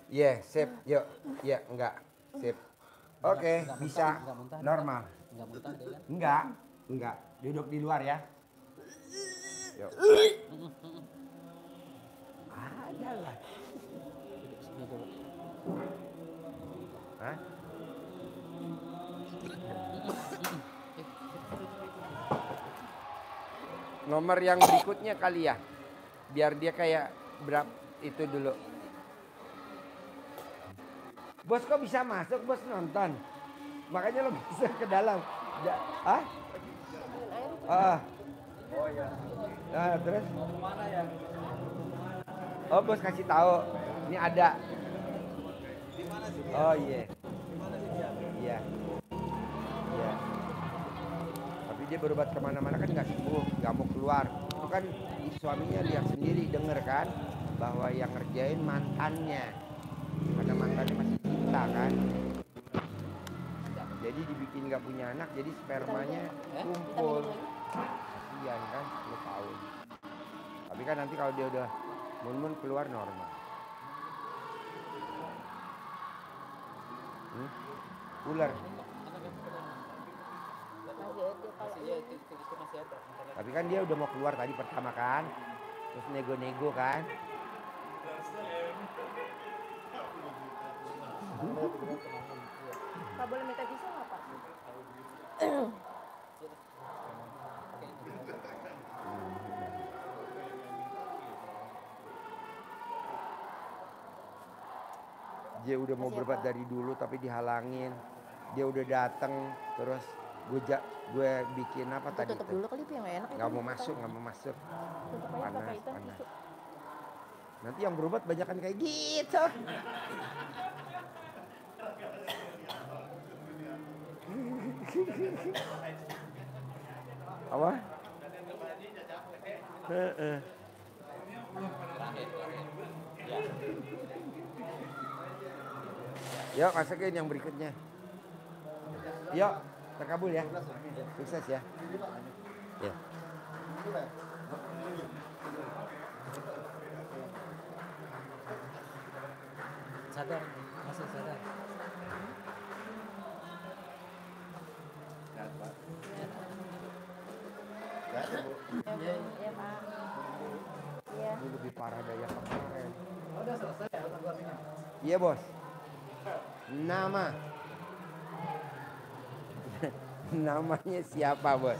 Iya, sip. Yuk. Iya, enggak. Sip. Oke, bisa. Normal. Enggak muntah deh kan? Enggak. Enggak. Duduk di luar ya. Yuk. Ada lah. Duduk sini dulu. Hah? Nomor yang berikutnya kali ya. Biar dia kayak berapa itu dulu. Bos kok bisa masuk, bos nonton. Makanya lo bisa ke dalam. Ah? Oh ya. Nah, terus? Oh, bos kasih tahu. Ini ada. Oh iya. Iya. Iya. Tapi dia berobat kemana-mana kan nggak sembuh, nggak mau keluar. Itu kan suaminya lihat sendiri, denger kan, bahwa yang ngerjain mantannya, karena mantannya masih cinta kan. Jadi dibikin nggak punya anak, jadi spermanya kumpul. Kasihan kan 10 tahun. Tapi kan nanti kalau dia udah mun keluar normal. Ular. Tapi kan dia udah mau keluar tadi pertama kan, terus nego-nego kan. Pak boleh minta pisau nggak Pak? Dia udah mau berobat dari dulu tapi dihalangin. Dia udah datang terus gue bikin apa tadi? Tutup dulu kali, yang enak. Nggak mau masuk. Tutup aja Panas, pakai itu. panas. Nanti yang berobat banyakan kayak gitu. Apa? Yuk masukin yang berikutnya. Yuk terkabul ya. Sukses ya. Ya. Sadar, masih sadar. Iya Pak. Iya. Ini lebih parah dari yang kemarin. Iya bos. Nama. Namanya siapa bos?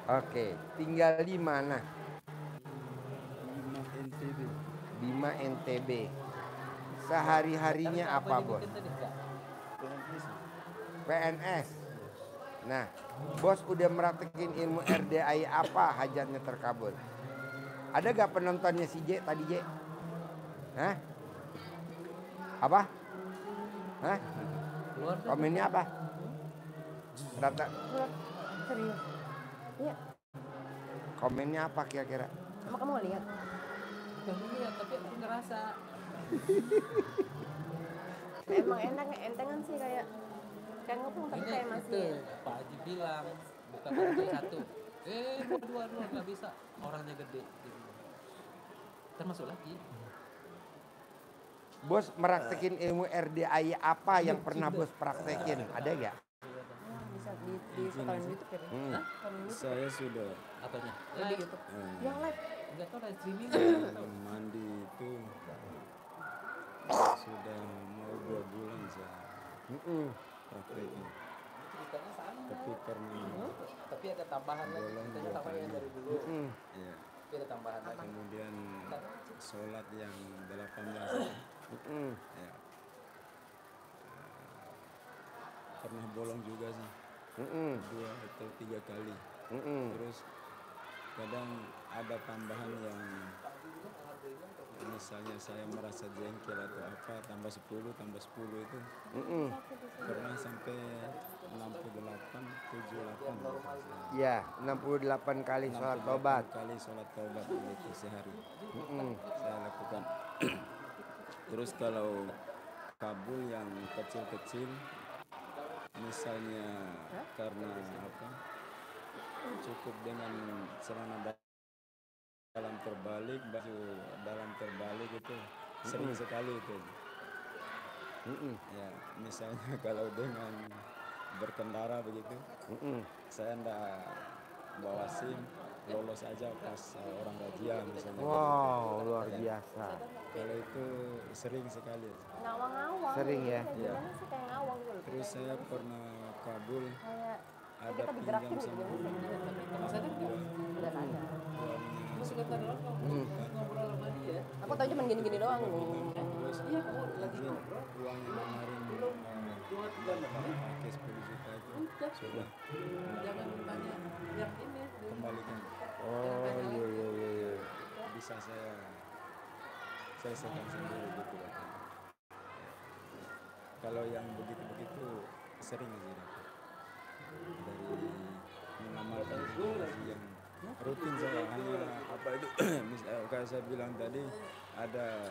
Oke, tinggal di mana? Bima NTB. Sehari-harinya apa bos? PNS. Nah, bos udah meraktekin ilmu RDI apa hajatnya terkabul? Ada gak penontonnya si J tadi J? Hah? Apa? Hah? Komennya apa? Rata. Serius. Iya. Komennya apa kira-kira? Emang kamu lihat? Iya, tapi aku ngerasa Emang entengan sih kayak ngepung tapi ini kayak itu masih. Pak Haji bilang bukan cuma satu. Mau dua nggak bisa, orangnya gede. Gitu. Termasuk lagi. Bos meraktekin ilmu RDI apa yang pernah bos praktekin? Ada gak? Bisa di tonton YouTube ya? Tonton YouTube. Saya sudah Apanya? Di YouTube. Yang live. Enggak tahu live streaming. mandi itu sudah mau 2 bulan saya praktekin. Ceritanya sama. Tapi karena Tapi ada tambahan lagi. Bolong Ceritanya sama yang dari dulu. ya, Tapi ada tambahan lagi. kemudian sholat yang 18 ya, pernah bolong juga sih 2 atau 3 kali. Terus kadang ada tambahan yang misalnya saya merasa jengkel atau apa, tambah 10 itu pernah sampai 68, 78. Ya, 68 kali sholat tobat. 68 kali sholat tobat itu sehari saya lakukan. Terus kalau kabul yang kecil-kecil, misalnya karena apa, cukup dengan celana dalam terbalik, baju dalam terbalik itu sering sekali itu. Ya, misalnya kalau dengan berkendara begitu, saya ndak bawa SIM, lolos aja pas orang razia misalnya. Wow, luar biasa. Kalau itu sering sekali. Ngawang-ngawang. Sering ya? Kayak gimana sih kayak ngawang gitu. Terus saya pernah kabul, Kayak ada kita digerakin pinjam gitu sama gimana sih? Udah nanya. Ngobrol sama dia. Aku tau cuma gini-gini doang. Iya, kamu lagi izin uang yang kemarin pakai 10 juta itu sudah jangan tanya yang ini. kembalikan. Oh iya. Bisa saya selesaikan sendiri gitu kan. Kalau yang begitu-begitu sering aja dapat. Dari mengamalkan ngaji yang rutin saya hanya apa itu misalnya kayak saya bilang tadi ada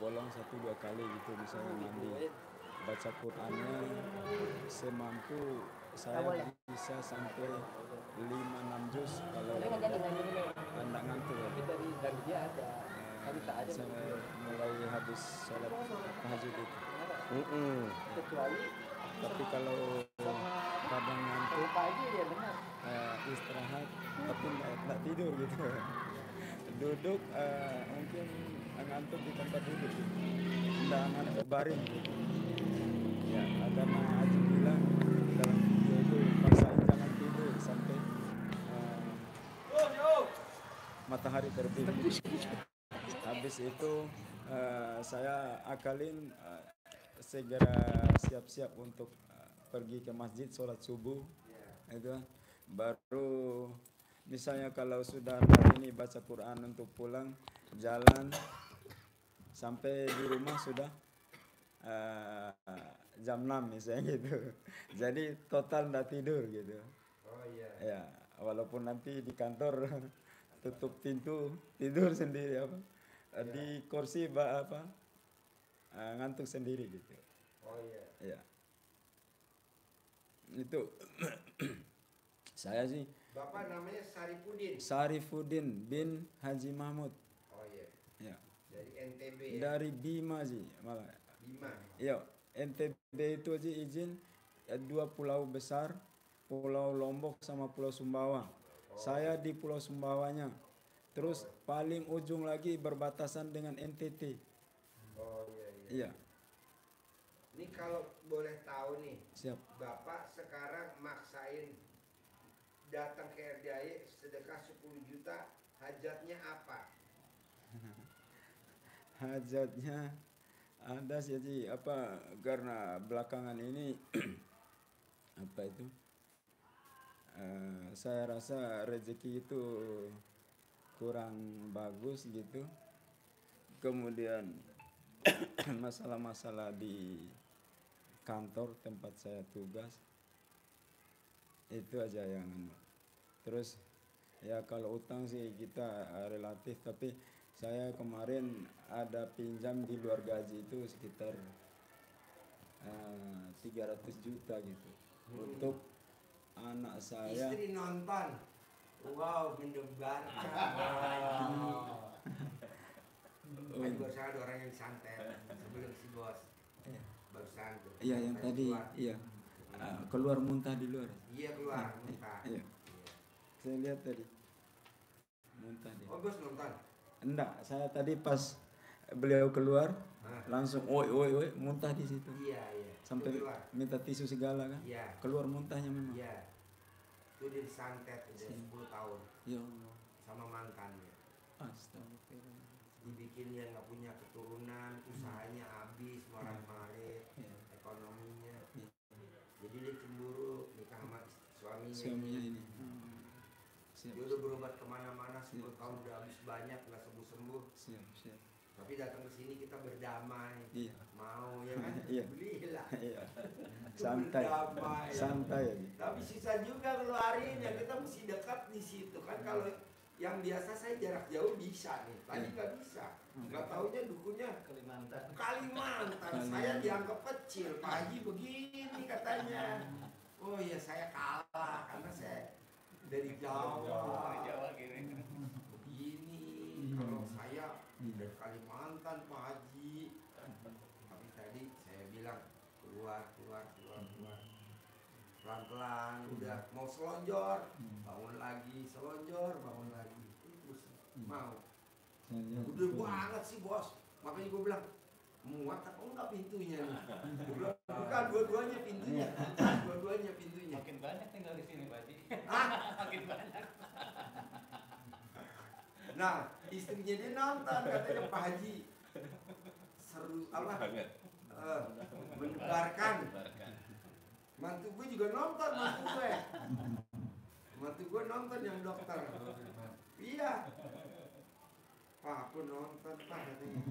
bolong 1-2 kali gitu misalnya mandi baca Qurannya semampu saya bisa sampai 5-6 juz kalau anda ngantuk ya. Saya mulai habis sholat tahajud itu. Tapi kalau kadang ngantuk istirahat tapi nggak tidur gitu. Duduk mungkin ngantuk di tempat duduk gitu. Nggak ngantuk baring gitu. Ya, karena Haji bilang dalam video itu paksain jangan tidur sampai matahari terbit. Habis itu saya akalin segera siap-siap untuk pergi ke masjid sholat subuh itu baru misalnya kalau sudah hari ini baca Quran untuk pulang jalan sampai di rumah sudah jam 6 misalnya gitu. Jadi total nggak tidur gitu. Oh iya. Ya, walaupun nanti di kantor tutup pintu tidur sendiri apa di kursi apa ngantuk sendiri gitu. Oh iya. Ya. Itu saya sih. Bapak namanya Sarifudin. Sarifudin bin Haji Mahmud. Oh iya. Ya. Dari NTB. Ya? Dari Bima sih malah. Bima. Iya, NTB itu aja izin 2 pulau besar, Pulau Lombok sama Pulau Sumbawa. Saya di Pulau Sumbawanya. Terus paling ujung lagi berbatasan dengan NTT. Oh iya. Iya. Ini kalau boleh tahu nih. Siap. Bapak sekarang maksain datang ke RDAI sedekah 10 juta, hajatnya apa? Hajatnya ada sih Haji, apa karena belakangan ini apa itu saya rasa rezeki itu kurang bagus gitu, kemudian masalah-masalah di kantor tempat saya tugas itu aja yang terus ya kalau utang sih kita relatif, tapi saya kemarin ada pinjam di luar gaji itu sekitar 300 juta gitu untuk anak saya. Istri nonton, wow mendebar. Kan barusan ada orang yang santet sebelum si bos. Barusan tuh. Iya yang tadi, iya keluar muntah di luar. Iya keluar muntah. Iya. Saya lihat tadi muntah dia. Oh bos nonton? Enggak, saya tadi pas beliau keluar langsung oi muntah di situ. Iya. Sampai minta tisu segala kan. Iya. Keluar muntahnya memang. Iya. Itu dia disantet udah 10 tahun. Ya Allah. Sama mantannya. Astagfirullah. Dibikinnya nggak punya keturunan, usahanya habis, maret-maret, ekonominya. Jadi dia cemburu nikah sama suaminya ini. Dia udah berobat kemana-mana 10 tahun udah habis banyak nggak sembuh-sembuh. Siap. Tapi datang ke sini kita berdamai. Iya. Mau ya kan? Iya. Belilah. Iya. Santai. Berdamai. Santai aja. Tapi sisa juga keluarin ya kita mesti dekat di situ kan. Kalau yang biasa saya jarak jauh bisa nih, tadi nggak bisa. Nggak taunya dukunya Kalimantan. Saya dianggap kecil, Pak Haji begini katanya. Oh iya saya kalah karena saya dari Jawa. Begini, kalau saya dari Kalimantan Pak Haji. Tapi tadi saya bilang keluar. Pelan-pelan, udah mau selonjor, bangun lagi, selonjor, bangun lagi. Terus mau. Udah banget sih bos. Makanya gue bilang, muat apa enggak pintunya nih? Gue bilang, bukan dua-duanya pintunya. Makin banyak tinggal di sini, Pak Haji. Makin banyak. Nah, istrinya dia nonton katanya Pak Haji. Seru apa? Mendebarkan. Mantu gue juga nonton, mantu gue nonton yang dokter. Iya. Pak, aku nonton Pak katanya.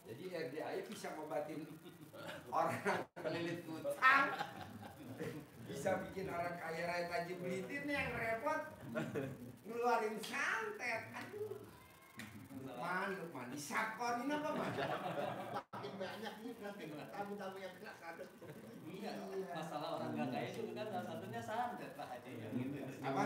Jadi RDAI bisa ngobatin orang kelilit utang, bisa bisa bikin orang kaya raya Tanjung Belitin yang repot ngeluarin santet. Aduh. Lukman, disakonin apa man? Makin banyak nih nanti tamu-tamu yang kelas ada. Iya, masalah orang nggak kaya juga kan salah satunya santet Pak Haji yang gitu. Apa?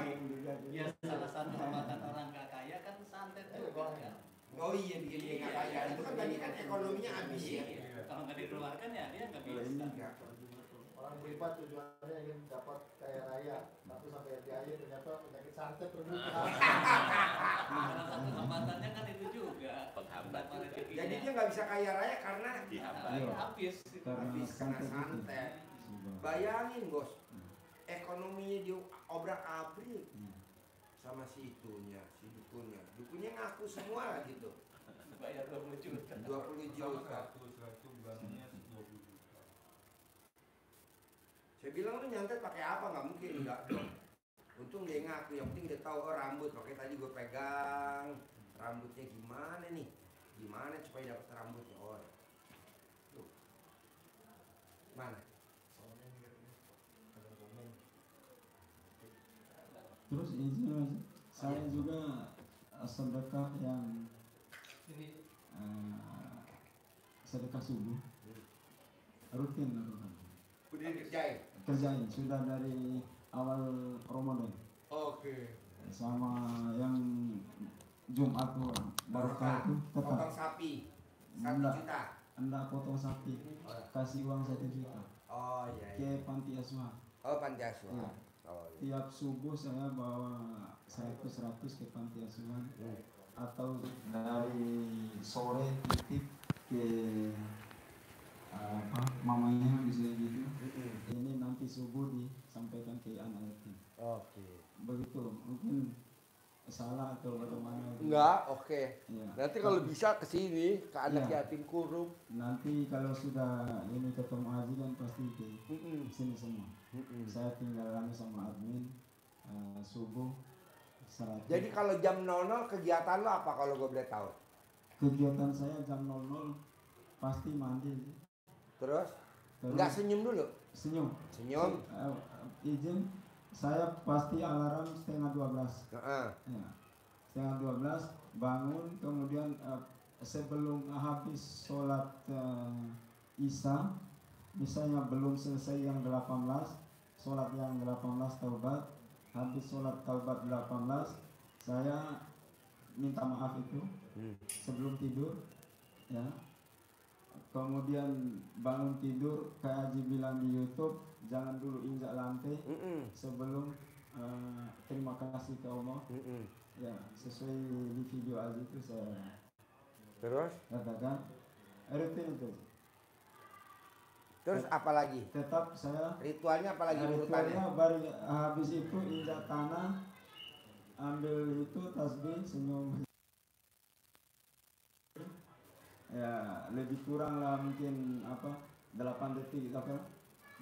Ya salah satu hambatan orang nggak kaya kan santet juga kan. Oh iya bikin dia nggak kaya. Itu kan tadi kan ekonominya habis ya. Kalau nggak dikeluarkan ya dia nggak bisa. Orang beribadah tujuannya ingin dapat kaya raya, tapi sampai di akhir ternyata penyakit santet terbuka. Salah satu hambatannya kan itu juga. Penghambat. Jadi dia nggak bisa kaya raya karena Habis. habis kena santet. Bayangin bos, ekonominya dia obrak-abrik sama si itunya, si dukunnya. Dukunnya ngaku semua gitu. Bayar 20 juta. 20 juta. Saya bilang lu nyantet pakai apa? Nggak mungkin, enggak dong. Untung dia ngaku, yang penting dia tahu rambut. Makanya tadi gue pegang rambutnya gimana nih? Gimana supaya dapat rambutnya? Oh, tuh. Mana? Terus izin Mas, saya juga sedekah yang sedekah subuh rutin lakukan. Udah dikerjain? Kerjain sudah dari awal Ramadan. Oke. Sama yang Jumat tuh barokah itu tetap. Potong sapi 1 juta. Enggak potong sapi, kasih uang 1 juta Oh iya. ke panti asuhan. Oh panti asuhan. Iya. Oh iya. Tiap subuh saya bawa 100 ke panti asuhan, atau dari sore titip ke mamanya bisa gitu. Ini nanti subuh disampaikan ke anak yatim. Oke. Begitu, mungkin salah atau bagaimana? Enggak, oke. Ya. Nanti kalau bisa ke sini ke anak Iya. yatim kurung. Nanti kalau sudah ini ketemu Haji kan pasti ke sini semua. Saya tinggal lagi sama admin subuh 100. Jadi kalau jam 00 kegiatan lo apa kalau gue boleh tahu? Kegiatan saya jam 00 pasti mandi. Terus? Terus Enggak senyum dulu? senyum. Senyum? Izin, saya pasti alarm 11:30. Heeh. Ya. 11:30 bangun, kemudian sebelum habis sholat Isya, misalnya belum selesai yang 18, sholat yang 18 taubat, habis sholat taubat 18, saya minta maaf itu sebelum tidur, ya. Kemudian bangun tidur, kayak Haji bilang di YouTube, jangan dulu injak lantai sebelum terima kasih ke Allah. Ya, sesuai di video Haji itu saya Terus? katakan rutin itu. Terus apa lagi? Tetap saya Ritualnya apa lagi urutannya? ritualnya baru habis itu injak tanah, ambil itu tasbih, senyum. Ya, lebih kurang lah mungkin 8 detik apa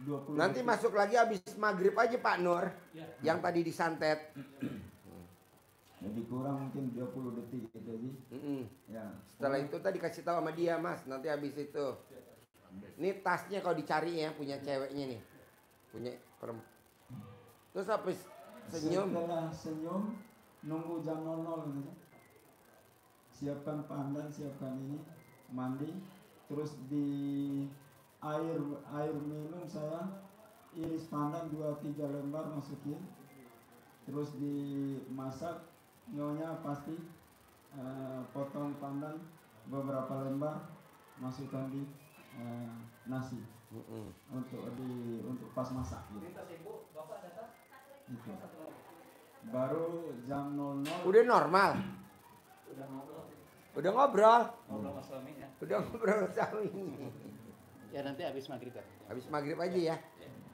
20 Nanti detik. masuk lagi habis maghrib aja Pak Nur. Ya. Yang tadi disantet. Lebih kurang mungkin 20 detik gitu sih. Ya. Setelah itu tadi kasih tahu sama dia Mas. Nanti habis itu. Ini tasnya kalau dicari ya punya ceweknya nih. Punya perempuan. Terus habis senyum. Setelah senyum nunggu jam 00 gitu. Siapkan pandan, siapkan ini, mandi, terus di air minum saya iris pandan 2-3 lembar masukin, terus dimasak, nyonya pasti potong pandan beberapa lembar, masukkan di nasi untuk pas masak gitu. Gitu. Baru jam 00 Udah normal. Udah ngobrol. Ngobrol sama suaminya. Udah ngobrol sama ini. Ya nanti habis maghrib ya. Habis maghrib aja ya.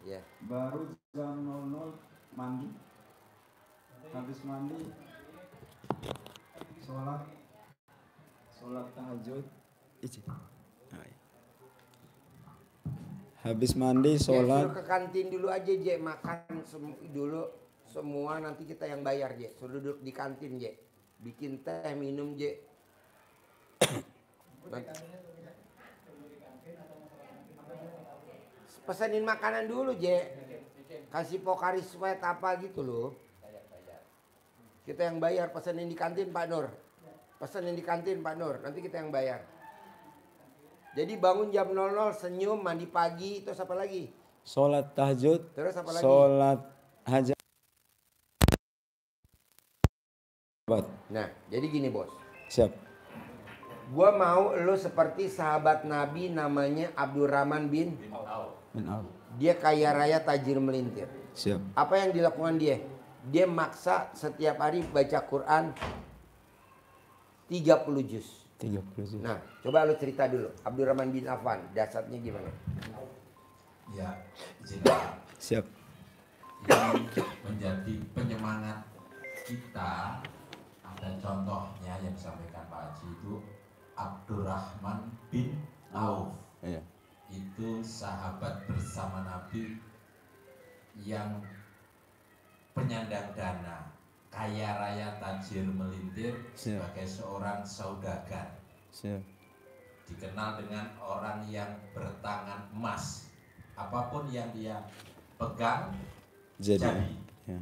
Ya. baru jam 00 mandi, habis mandi sholat tahajud, habis mandi Ya, sholat, suruh ke kantin dulu aja Je, makan dulu semua nanti kita yang bayar Je. Suruh duduk di kantin Je. Bikin teh, minum Je. Pesenin makanan dulu Je. kasih Pocari Sweat apa gitu loh. Kita yang bayar, pesenin di kantin Pak Nur. Pesenin di kantin Pak Nur, nanti kita yang bayar. Jadi bangun jam 00, senyum, mandi pagi, terus apa lagi? Sholat tahajud. Terus apa lagi? Sholat hajat. Nah, jadi gini bos. Siap. Gua mau lo seperti sahabat Nabi namanya Abdurrahman bin Auf. Dia kaya raya tajir melintir. Siap. Apa yang dilakukan dia? Dia maksa setiap hari baca Quran 30 juz. 30 juz. Nah, coba lo cerita dulu. Abdurrahman bin Affan, dasarnya gimana? Ya, jika Siap. ini menjadi penyemangat kita, ada contohnya yang disampaikan Pak Haji itu Abdurrahman bin Auf. Iya. Itu sahabat bersama Nabi yang penyandang dana, kaya raya tajir melintir sebagai seorang saudagar. Siap. Dikenal dengan orang yang bertangan emas. Apapun yang dia pegang jadi. Ya.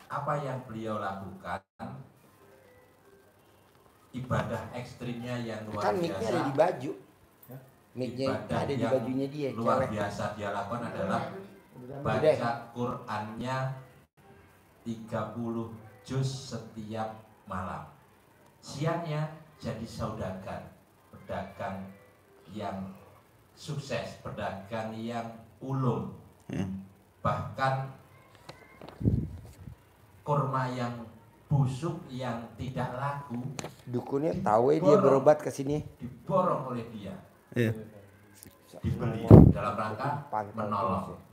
Apa yang beliau lakukan, ibadah ekstrimnya yang luar Kan mic-nya biasa. ada di baju. Mic-nya Ibadah ada di yang bajunya dia. luar cewek. biasa dia lakukan adalah Udah. baca Qur'annya 30 juz setiap malam. Siangnya jadi saudagar, pedagang yang sukses, pedagang yang ulung. Bahkan kurma yang busuk yang tidak laku Dukunnya tahu dia berobat ke sini. diborong oleh dia, Iya. dibeli dalam rangka Pantau menolong. terus ya.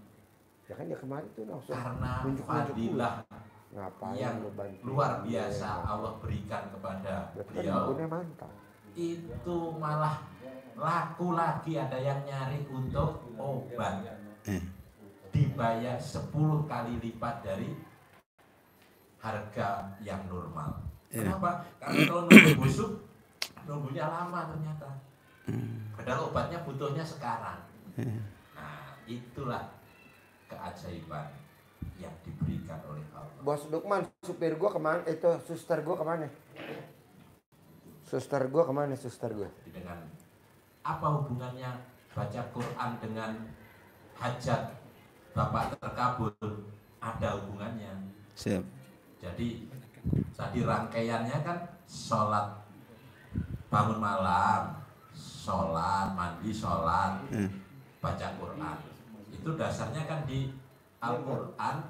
Ya kan dia kemarin tuh langsung Karena nunjuk-nunjuk fadilah ngapain yang lu bantu luar dia? biasa Allah berikan kepada Berarti kan beliau, dukunnya mantap. itu malah laku lagi, ada yang nyari untuk obat, dibayar 10 kali lipat dari harga yang normal. Kenapa? Karena kalau nunggu busuk, nunggunya lama ternyata. Padahal obatnya butuhnya sekarang. Nah, itulah keajaiban yang diberikan oleh Allah. Bos Lukman, supir gua kemana? Itu suster gua kemana? Suster gua kemana? Suster gua. Dengan apa hubungannya baca Quran dengan hajat Bapak terkabul? Ada hubungannya. Siap. Jadi tadi rangkaiannya kan sholat bangun malam, sholat mandi, sholat baca Quran. Itu dasarnya kan di Al-Quran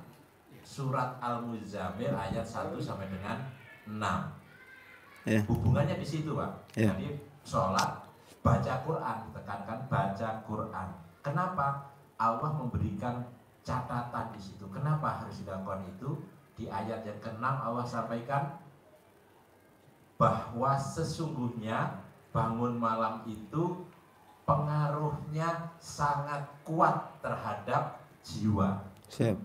surat Al-Muzammil ayat 1 sampai dengan 6. Hubungannya di situ, Pak. Jadi sholat baca Quran, tekankan baca Quran. Kenapa Allah memberikan catatan di situ? Kenapa harus dilakukan itu? Di ayat yang ke-6 Allah sampaikan bahwa sesungguhnya bangun malam itu pengaruhnya sangat kuat terhadap jiwa. Siap.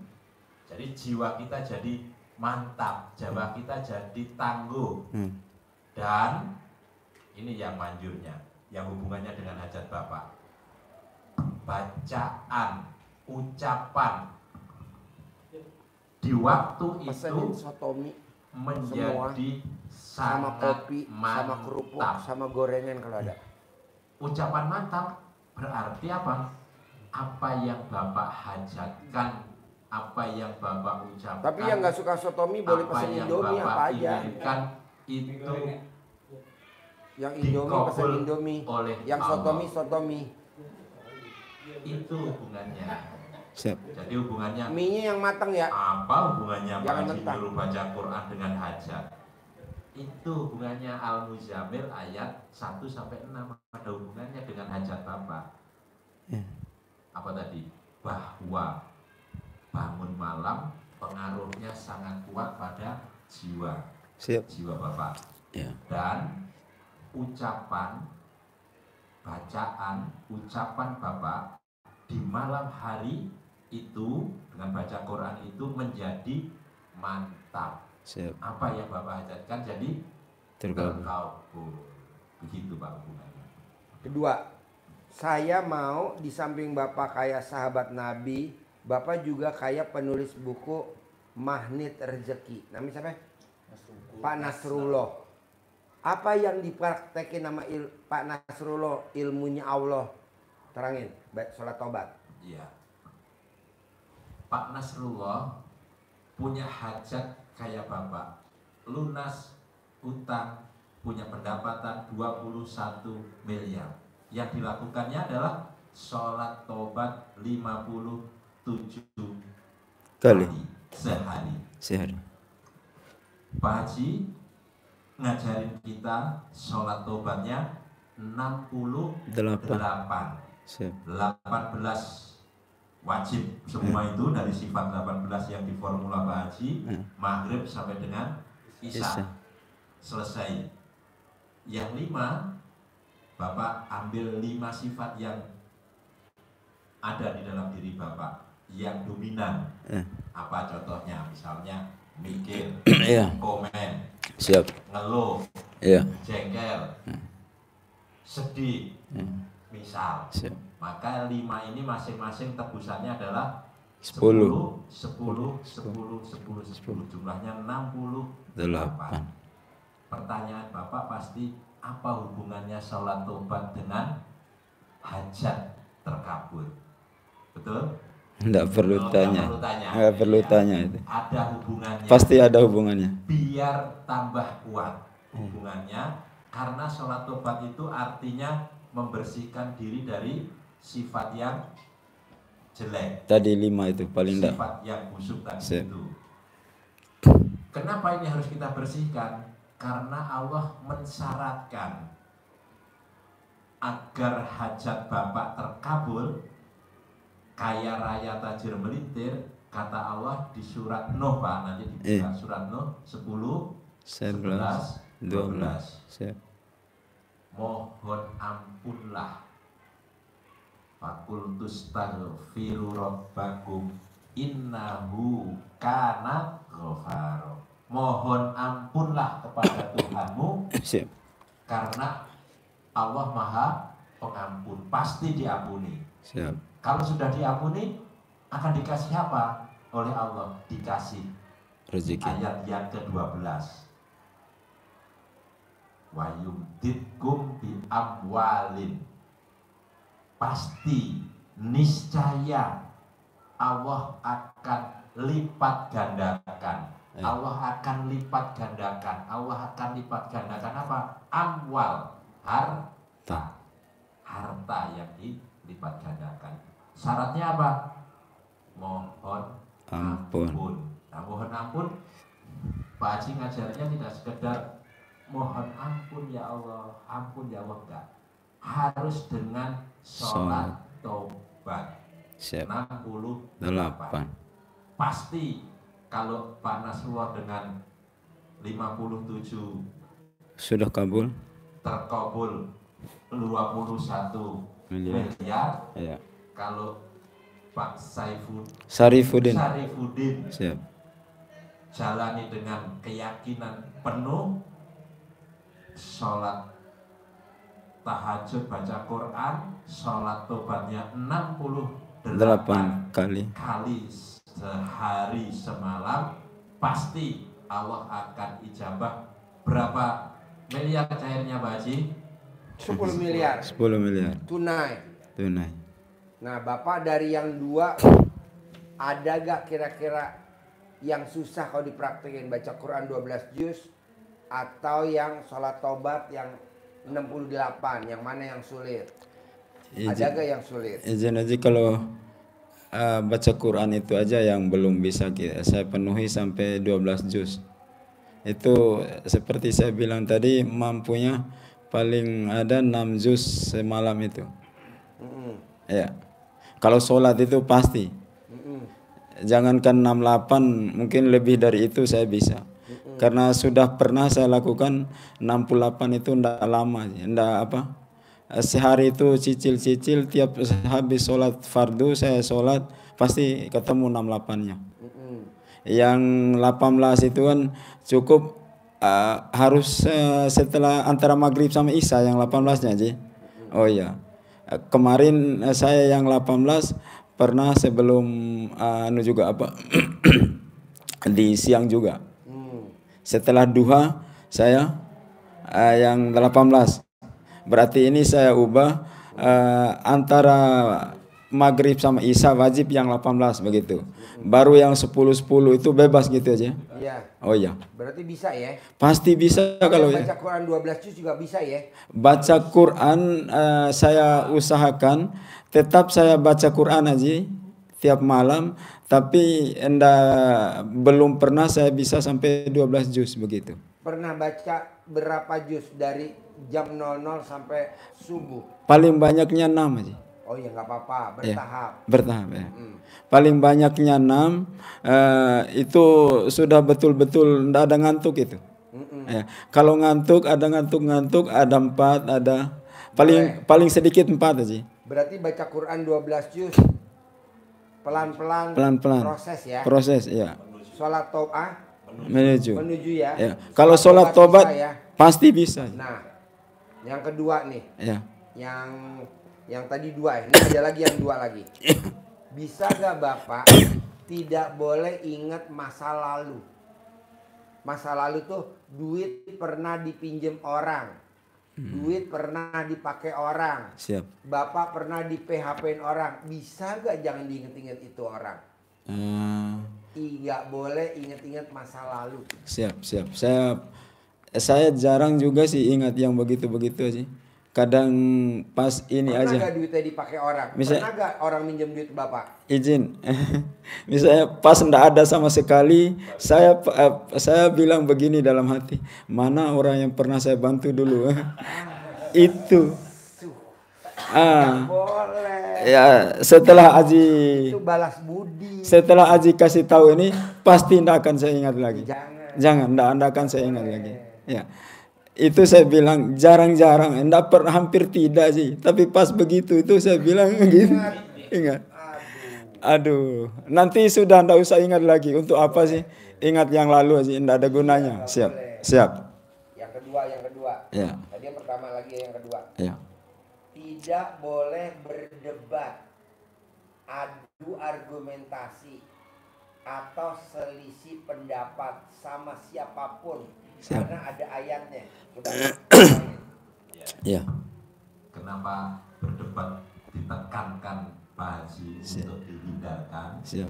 Jadi jiwa kita jadi mantap, jiwa kita jadi tangguh. Dan ini yang manjurnya, yang hubungannya dengan hajat Bapak. Bacaan, ucapan di waktu itu menjadi sama sangat kopi, mantap. sama kerupuk, sama gorengan kalau ada. Ucapan mantap berarti apa? Apa yang Bapak hajatkan, apa yang Bapak ucapkan. Tapi yang nggak suka sotomi boleh pesen Indomie apa aja. Itu yang Indomie pesen Indomie, yang sotomi. Itu hubungannya. Siap. Jadi hubungannya mie-nya yang matang ya. Apa hubungannya Jangan Pak Haji mentah. nyuruh baca Quran dengan hajat? Itu hubungannya Al-Muzammil ayat 1 sampai 6, ada hubungannya dengan hajat Bapak. Apa tadi? Bahwa bangun malam pengaruhnya sangat kuat pada jiwa. Siap. Jiwa Bapak. Ya. Dan ucapan, bacaan, ucapan Bapak di malam hari itu dengan baca Quran itu menjadi mantap. Siap. Apa yang Bapak hajatkan jadi Terkabul. Begitu Pak hubungannya. Kedua, saya mau di samping Bapak kayak sahabat Nabi, Bapak juga kayak penulis buku Magnet Rezeki. Namanya siapa? Pak Nasrullah. Apa yang dipraktekin nama Pak Nasrullah, ilmunya Allah? Terangin, baik sholat tobat. Iya. Pak Nasrullah punya hajat kayak Bapak. Lunas utang, punya pendapatan 21 miliar. Yang dilakukannya adalah sholat tobat 57 kali sehari. Pak Haji ngajarin kita sholat tobatnya 68. 18 wajib semua itu dari sifat 18 yang di formula Pak Haji, maghrib sampai dengan isya. Selesai. Yang 5 Bapak ambil 5 sifat yang ada di dalam diri Bapak yang dominan. Apa contohnya? Misalnya mikir, komen, ngeluh, jengkel, sedih, misal. Maka 5 ini masing-masing tebusannya adalah 10, 10, 10, 10, 10. Jumlahnya 68. Pertanyaan Bapak pasti, apa hubungannya sholat tobat dengan hajat terkabul? Betul? Enggak perlu tanya. Enggak perlu tanya itu. Ada hubungannya. Pasti ada hubungannya. Biar tambah kuat hubungannya, karena sholat tobat itu artinya membersihkan diri dari sifat yang jelek. Tadi 5 itu paling enggak. Sifat yang busuk tadi itu. Kenapa ini harus kita bersihkan? Karena Allah mensyaratkan agar hajat Bapak terkabul, kaya raya tajir melintir, kata Allah di surat Nuh, Pak, nanti dibuka surat Nuh 10, 11, 12. Mohon ampunlah, fakultus taghfiru rabbakum innahu kana ghafaro. Mohon ampunlah kepada Tuhanmu, karena Allah Maha Pengampun, pasti diampuni. Kalau sudah diampuni, akan dikasih apa oleh Allah? Dikasih rezeki. Ayat yang ke-12. Wa yumditkum bi amwalin. Pasti, niscaya Allah akan lipat gandakan. Allah akan lipat gandakan. Allah akan lipat gandakan apa? Amwal, harta. Harta yang dilipat gandakan. Syaratnya apa? Mohon ampun. Nah, mohon ampun, Pak Haji ngajarnya tidak sekedar mohon ampun ya Allah, ampun ya Allah, enggak. Harus dengan sholat tobat 68. Pasti kalau Pak Nasrullah dengan 57 sudah kabul, terkabul 21 miliar. Kalau Pak Sarifuddin jalani dengan keyakinan penuh, sholat tahajud, baca Quran, sholat tobatnya 68 kali sehari semalam, pasti Allah akan ijabah. Berapa miliar cairnya Pak Haji? 10 miliar. 10 miliar. Tunai. Nah, Bapak dari yang 2, ada gak kira-kira yang susah kalau dipraktekin, baca Quran 12 juz atau yang sholat tobat yang 68, yang mana yang sulit? Ada gak yang sulit? Izin aja kalau baca Quran itu aja yang belum bisa saya penuhi sampai 12 juz. Itu seperti saya bilang tadi, mampunya paling ada 6 juz semalam itu. Ya. Kalau sholat itu pasti. Jangankan 68, mungkin lebih dari itu saya bisa. Karena sudah pernah saya lakukan 68 itu enggak lama, enggak apa. Sehari itu cicil-cicil, tiap habis sholat fardu saya sholat pasti ketemu 68-nya. Yang 18 itu kan cukup harus setelah antara maghrib sama isya yang 18-nya aja. Oh iya. Kemarin saya yang 18 pernah sebelum anu juga apa di siang juga. Setelah duha saya yang 18. Berarti ini saya ubah antara maghrib sama isya wajib yang 18 begitu. Baru yang 10-10 itu bebas gitu aja. Iya. Oh iya. Berarti bisa ya? Pasti bisa kalau ya. Baca Quran 12 juz juga bisa ya? Baca Quran saya usahakan tetap saya baca Quran aja tiap malam, tapi belum pernah saya bisa sampai 12 juz begitu. Pernah baca berapa juz dari jam 00 sampai subuh? Paling banyaknya 6 aja. Oh ya nggak apa-apa, bertahap. Ya, bertahap ya. Paling banyaknya 6 itu sudah betul-betul ndak ada ngantuk itu. Ya. Kalau ngantuk ada ngantuk-ngantuk ada 4 ada paling sedikit 4 aja. Berarti baca Quran 12 juz pelan-pelan proses ya. Proses ya. Sholat to'ah Menuju ya. Ya. Kalau sholat tobat ya. Pasti bisa. Nah, yang kedua nih. Ya. Yang tadi 2 ini ada lagi yang 2 lagi. Bisa gak Bapak tidak boleh ingat masa lalu? Masa lalu tuh duit pernah dipinjem orang. Duit pernah dipakai orang. Siap. Bapak pernah di PHP-in orang. Bisa gak jangan diinget-inget itu orang? Nggak boleh inget-inget masa lalu. Siap. Saya jarang juga sih ingat yang begitu-begitu aja. Kadang pas ini pernah aja. Pernah gak duitnya dipakai orang? Pernah gak orang minjem duit Bapak? Izin. Misalnya pas ndak ada sama sekali, saya bilang begini dalam hati, mana orang yang pernah saya bantu dulu? Itu. Boleh. Ya, setelah Aji itu balas budi. Setelah Aji kasih tahu ini, pasti ndak akan saya ingat lagi. Jangan, ndak akan saya ingat lagi. Ya. Itu saya bilang jarang-jarang, enggak pernah, hampir tidak sih. Tapi pas begitu itu saya bilang gitu. Ingat. Aduh, nanti sudah enggak usah ingat lagi. Untuk apa sih? Ingat yang lalu aja, enggak ada gunanya. Siap. Yang kedua. Ya. Tadi yang pertama lagi yang kedua. Ya. Tidak boleh berdebat, adu argumentasi atau selisih pendapat sama siapapun. Karena ada ayatnya. Ya. Kenapa berdebat ditekankan Pak Haji untuk dihindarkan? Siap.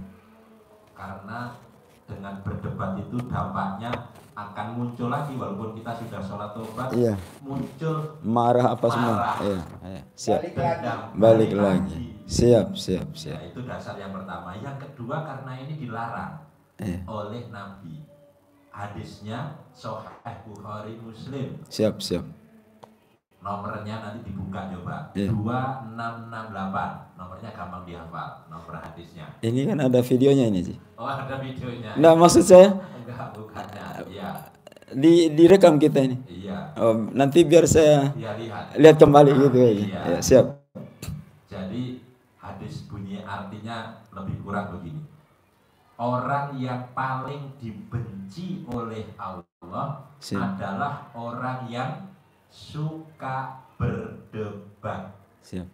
Karena dengan berdebat itu dampaknya akan muncul lagi walaupun kita sudah sholat tobat, muncul marah apa semua. Iya. Siap. Balik lagi. Siap. Ya, itu dasar yang pertama. Yang kedua karena ini dilarang oleh Nabi. Hadisnya Sahih Bukhari Muslim. Siap. Nomornya nanti dibuka coba. 2668. Nomornya gampang dihafal. Nomor hadisnya. Ini kan ada videonya ini sih. Oh, ada videonya. Nah, maksud saya enggak, bukannya. Iya. Direkam kita ini. Iya. Oh, nanti biar saya lihat kembali gitu aja. Iya. Ya, siap. Jadi hadis bunyi artinya lebih kurang begini. Orang yang paling dibenci oleh Allah adalah orang yang suka berdebat. Siap.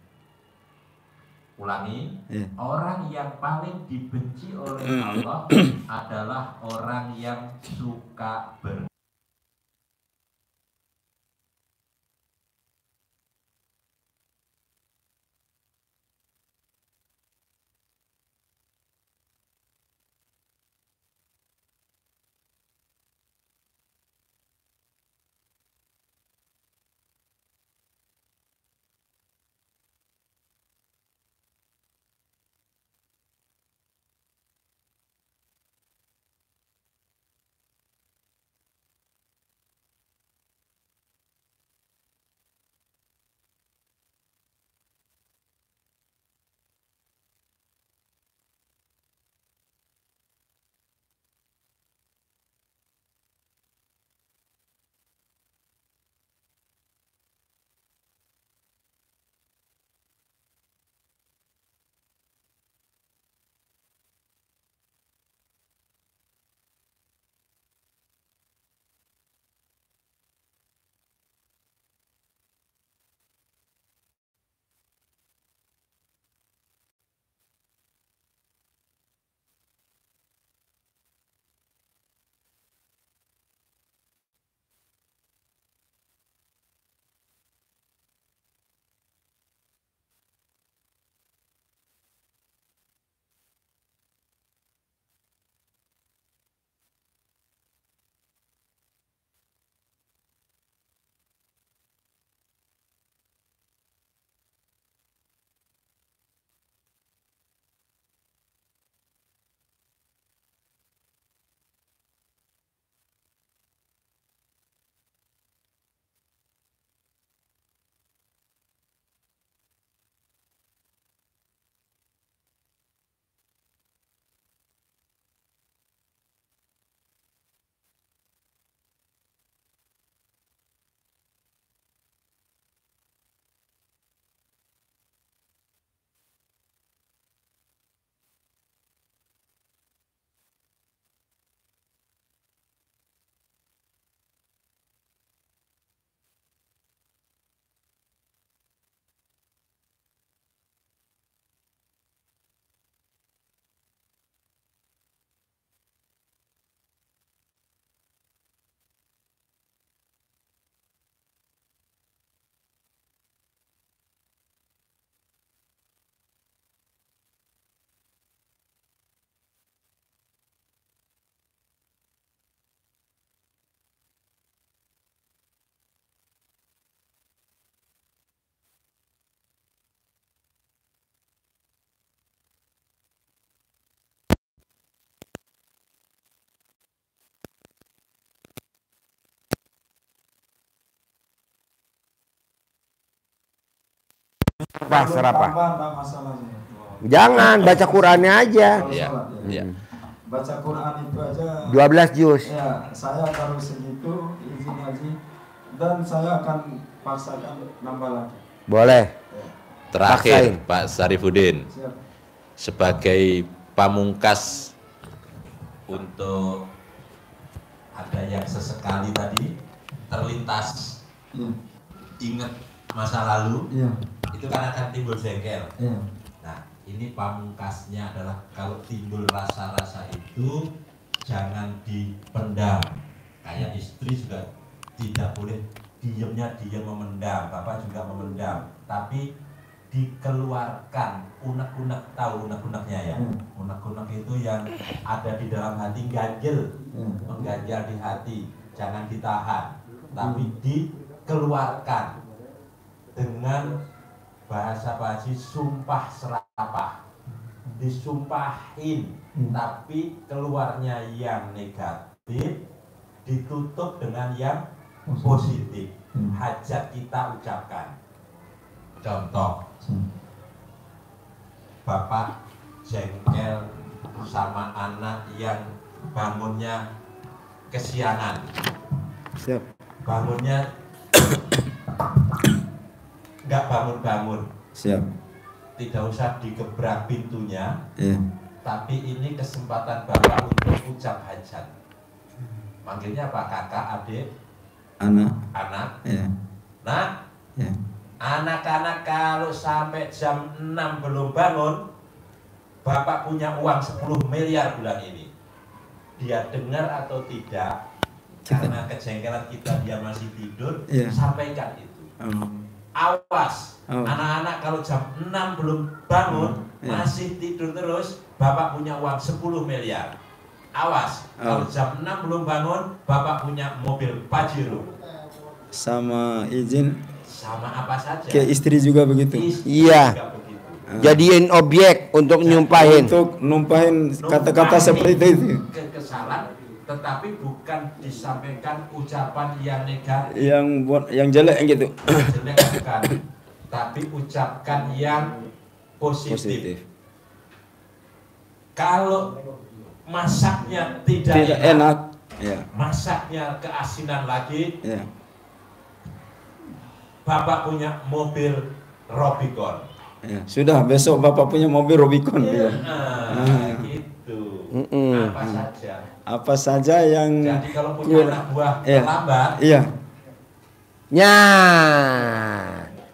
Ulangi. Orang yang paling dibenci oleh Allah adalah orang yang suka berdebat. Apa serapah? Tambah enggak masalahnya. Jangan baca Qurannya aja. Iya. Iya. Baca Quran itu aja 12 juz. ya, saya taruh segitu izin haji dan saya akan paksakan nambah lagi. Boleh. Terakhir, Paksain. Pak Sarifuddin, Siap. sebagai pamungkas Untuk ada yang sesekali tadi terlintas Iya. ingat masa lalu, Iya. itu kan akan timbul jengkel. Iya. Nah, ini pamungkasnya adalah kalau timbul rasa-rasa itu jangan dipendam. Kayak istri juga tidak boleh diamnya dia memendam, bapak juga memendam, tapi dikeluarkan. Unek-unek, tahu unek-uneknya ya? Unek-unek itu yang ada di dalam hati, ganjel, mengganjal di hati, jangan ditahan, tapi dikeluarkan dengan bahasa Pak Haji sumpah serapah, disumpahin, tapi keluarnya yang negatif ditutup dengan yang positif. Hajat kita ucapkan. Contoh, bapak jengkel sama anak yang bangunnya kesiangan, Siap. bangunnya nggak bangun-bangun. Siap. Tidak usah digebrak pintunya, Iya. tapi ini kesempatan bapak untuk ucap hajat. Manggilnya apa? Kakak, adik, Anak. anak. Iya. Nah, Iya. anak-anak kalau sampai jam 6 belum bangun, bapak punya uang 10 miliar bulan ini. Dia dengar atau tidak, karena kejengkelan kita dia masih tidur, Iya. sampaikan itu. Awas, Oh. anak-anak kalau jam 6 belum bangun, Iya. masih tidur terus, bapak punya uang 10 miliar. Awas, kalau jam 6 belum bangun, bapak punya mobil Pajero. Sama izin Sama apa saja. ke istri juga begitu. Istri Iya. juga begitu. Jadiin objek untuk nyumpahin. Untuk numpahin kata-kata seperti itu. Kesalahan, tetapi bukan disampaikan ucapan yang negatif, Yang jelek gitu. jelek bukan, tapi ucapkan yang positif. Kalau masaknya tidak enak. Ya. masaknya keasinan lagi, Ya. bapak punya mobil Rubicon. Ya. Sudah besok Bapak punya mobil Rubicon. Ya. Gitu. Mm-mm. Apa saja. Apa saja yang Jadi kalau punya anak buah Iya. terlambat, Iya. Nya,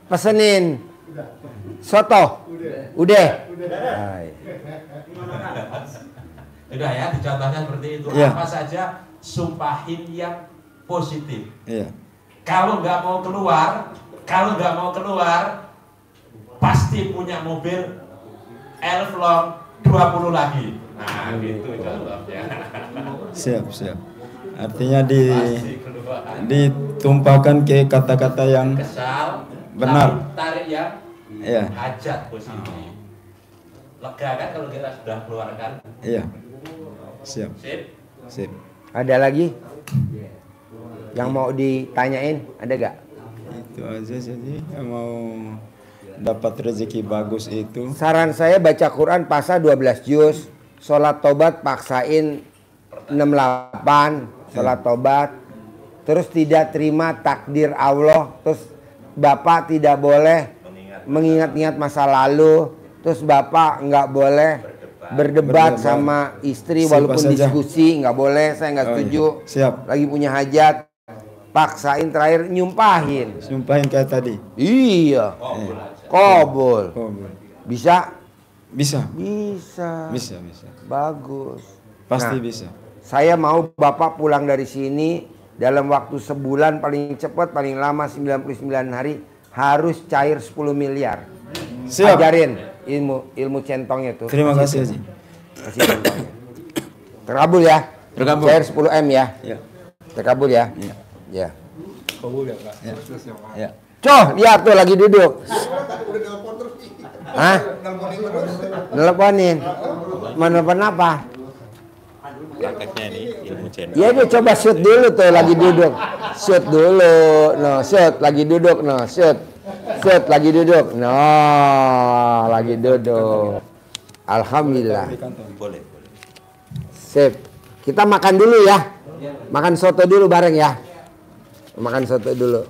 pesenin soto. Udah. Hai. udah ya, dicontohnya seperti itu. Iya. Apa saja sumpahin yang positif. Iya. Kalau nggak mau keluar, pasti punya mobil Elflong 20 lagi. Nah, gitu contohnya. Siap. Artinya Pasti keluar. ditumpahkan ke kata-kata yang Kesal, benar. tapi tarik yang Iya. hajat positif. Lega kan kalau kita sudah keluarkan. Iya. Siap. Sip. Ada lagi? Yang mau ditanyain? Ada gak? Itu aja sih yang mau dapat rezeki bagus itu. Saran saya baca Quran pasal 12 juz, sholat tobat paksain 68, sholat tobat, terus tidak terima takdir Allah, terus Bapak tidak boleh mengingat-ingat masa lalu, terus Bapak nggak boleh berdebat sama istri walaupun Siapa saja. diskusi, nggak boleh, saya nggak Oh, setuju. iya. Siap. Lagi punya hajat, paksain terakhir nyumpahin. Sumpahin kayak tadi. Iya, kobol. Bisa? Bisa. Bisa. Bisa. Bagus. Pasti Nah, bisa. Saya mau Bapak pulang dari sini dalam waktu sebulan, paling cepat, paling lama 99 hari, harus cair 10 miliar. Siap. Ajarin ilmu centongnya tuh. Terima kasih Haji. Kasih centongnya. Terkabul ya. Terkabul. Cair 10 M ya. Ya. Terkabul ya. Iya. Ya. Kabul ya Pak. Ya. Ya. Coh, lihat tuh lagi duduk. Hah? Nelponin. Menelpon apa? prakteknya ini ilmu channel. Ya dia coba shoot dulu tuh lagi duduk. Shoot dulu. No, shoot lagi duduk. No, shoot. Set, lagi duduk. No, lagi duduk. Alhamdulillah. Boleh. Sip. Kita makan dulu ya. Makan soto dulu bareng ya. Makan soto dulu.